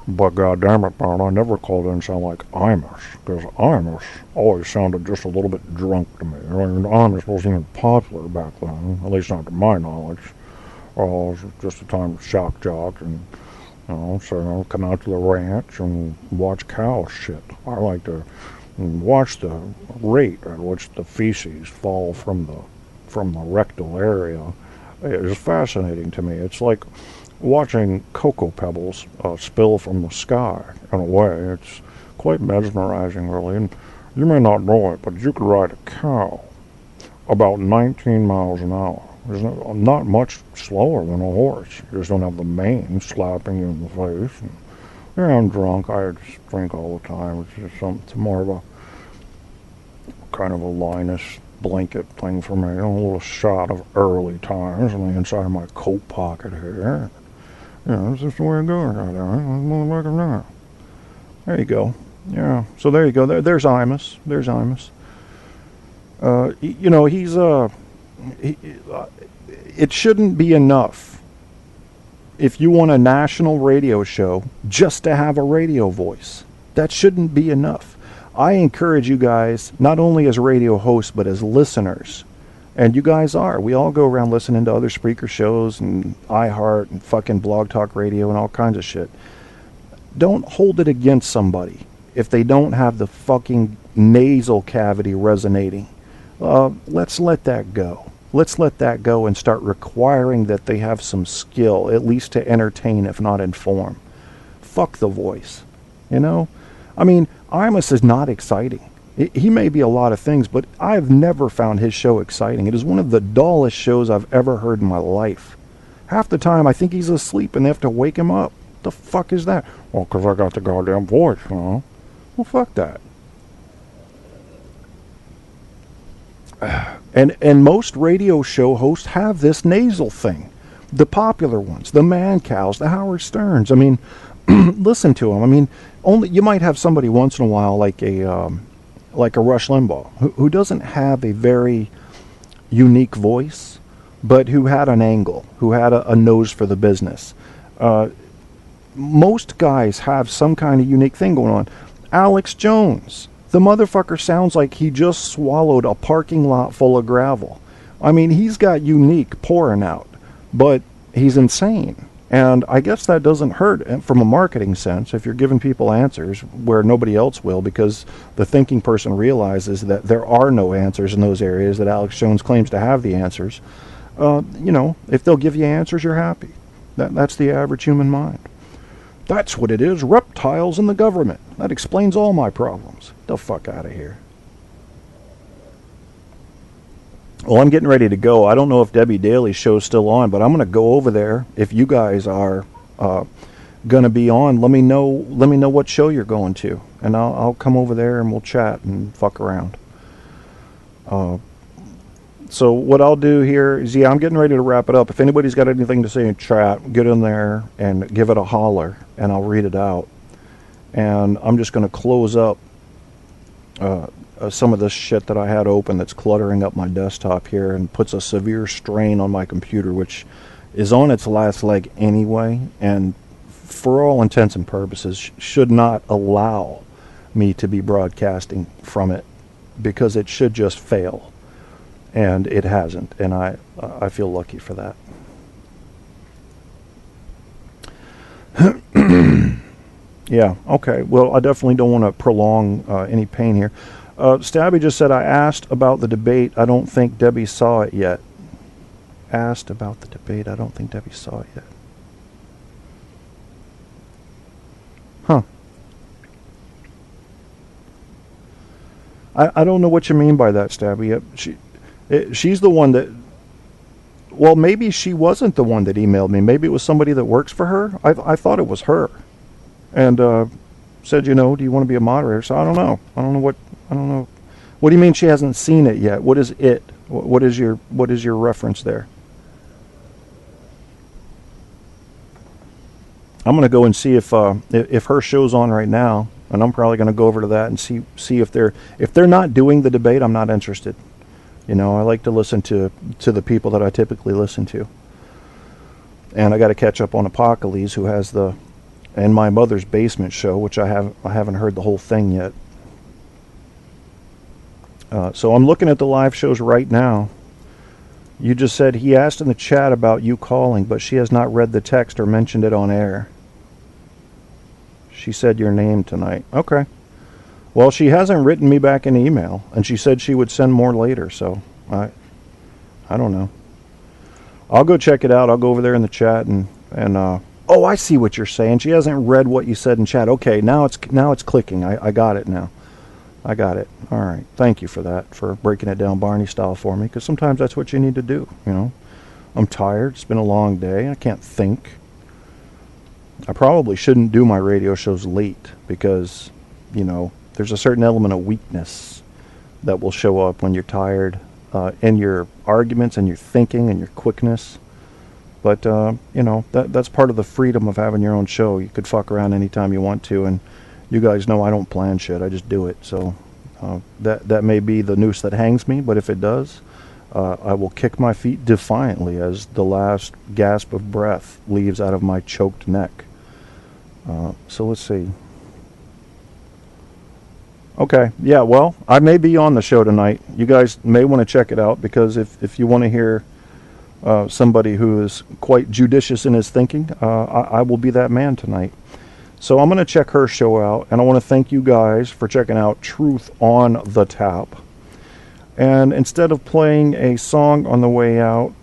But goddamn it, man, I never called in and sound like Imus, because Imus always sounded just a little bit drunk to me. I mean, Imus wasn't even popular back then, at least not to my knowledge. It was just a time of shock jocks and, so come out to the ranch and watch cows shit. I like to watch the rate at which the feces fall from the rectal area. It is fascinating to me. It's like watching cocoa pebbles spill from the sky, in a way. It's quite mesmerizing, really. And you may not know it, but you could ride a cow about 19 miles an hour. It's not much slower than a horse. You just don't have the mane slapping you in the face. And, yeah, I'm drunk. I just drink all the time. It's more of a kind of a Linus blanket thing for me. A little shot of early times on the inside of my coat pocket here. It's just the way it goes right there. There you go. Yeah. So there you go. There's Imus. There's Imus. It shouldn't be enough if you want a national radio show just to have a radio voice. That shouldn't be enough. I encourage you guys, not only as radio hosts, but as listeners. And you guys are. We all go around listening to other Spreaker shows and iHeart and fucking Blog Talk Radio and all kinds of shit. Don't hold it against somebody if they don't have the fucking nasal cavity resonating. Let's let that go. Let's let that go and start requiring that they have some skill, at least to entertain, if not inform. Fuck the voice. I mean, Imus is not exciting. He may be a lot of things, but I've never found his show exciting. It is one of the dullest shows I've ever heard in my life. Half the time I think he's asleep and they have to wake him up. The fuck is that? Well, 'cause I got the goddamn voice, Well, fuck that. And most radio show hosts have this nasal thing. The popular ones, the Man Cows, the Howard Sterns. I mean, listen to them. I mean, only you might have somebody once in a while like a Rush Limbaugh, who doesn't have a very unique voice, but who had an angle, who had a nose for the business. Most guys have some kind of unique thing going on. Alex Jones, the motherfucker sounds like he just swallowed a parking lot full of gravel. I mean, he's got unique pouring out, but he's insane. And I guess that doesn't hurt from a marketing sense if you're giving people answers where nobody else will, because the thinking person realizes that there are no answers in those areas that Alex Jones claims to have the answers. If they'll give you answers, you're happy. That's the average human mind. That's what it is, reptiles in the government. That explains all my problems. Get the fuck out of here. Well, I'm getting ready to go. I don't know if Debbie Daly's show's still on, but I'm going to go over there. If you guys are going to be on, let me know what show you're going to, and I'll come over there and we'll chat and fuck around. So what I'll do here is, I'm getting ready to wrap it up. If anybody's got anything to say in chat, get in there and give it a holler, and I'll read it out. And I'm just going to close up some of this shit that I had open that's cluttering up my desktop here and puts a severe strain on my computer, which is on its last leg anyway, and for all intents and purposes should not allow me to be broadcasting from it, because it should just fail. And it hasn't, and I feel lucky for that. Yeah, okay. Well, I definitely don't want to prolong any pain here. Stabby just said, I asked about the debate. I don't think Debbie saw it yet. Asked about the debate. I don't think Debbie saw it yet. Huh. I don't know what you mean by that, Stabby. She's the one that... Well, maybe she wasn't the one that emailed me. Maybe it was somebody that works for her. I thought it was her. And said, do you want to be a moderator? So I don't know. I don't know. What do you mean she hasn't seen it yet? What is it? What is your reference there? I'm going to go and see if her show's on right now, and I'm probably going to go over to that and see if they're not doing the debate. I'm not interested. I like to listen to the people that I typically listen to, and I got to catch up on Apocalypse, who has the and my mother's basement show, which I haven't heard the whole thing yet. So I'm looking at the live shows right now. You just said he asked in the chat about you calling, but she has not read the text or mentioned it on air. She said your name tonight. Okay. Well, she hasn't written me back an email, and she said she would send more later, so I don't know. I'll go check it out. I'll go over there in the chat and oh, I see what you're saying. She hasn't read what you said in chat. Okay, now it's clicking. I got it now. I got it. All right. Thank you for that, for breaking it down Barney style for me, because sometimes that's what you need to do, you know. I'm tired. It's been a long day. I can't think. I probably shouldn't do my radio shows late because, you know, there's a certain element of weakness that will show up when you're tired in your arguments and your thinking and your quickness. But, you know, that's part of the freedom of having your own show. You could fuck around anytime you want to, and you guys know I don't plan shit. I just do it. So that may be the noose that hangs me, but if it does, I will kick my feet defiantly as the last gasp of breath leaves out of my choked neck. So let's see. Okay, yeah, well, I may be on the show tonight. You guys may want to check it out, because if you want to hear somebody who is quite judicious in his thinking, I will be that man tonight. So I'm going to check her show out, and I want to thank you guys for checking out Truth on the Tap. And instead of playing a song on the way out,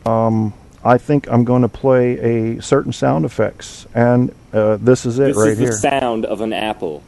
I think I'm going to play a certain sound effects, and this is it right here. This is the sound of an apple.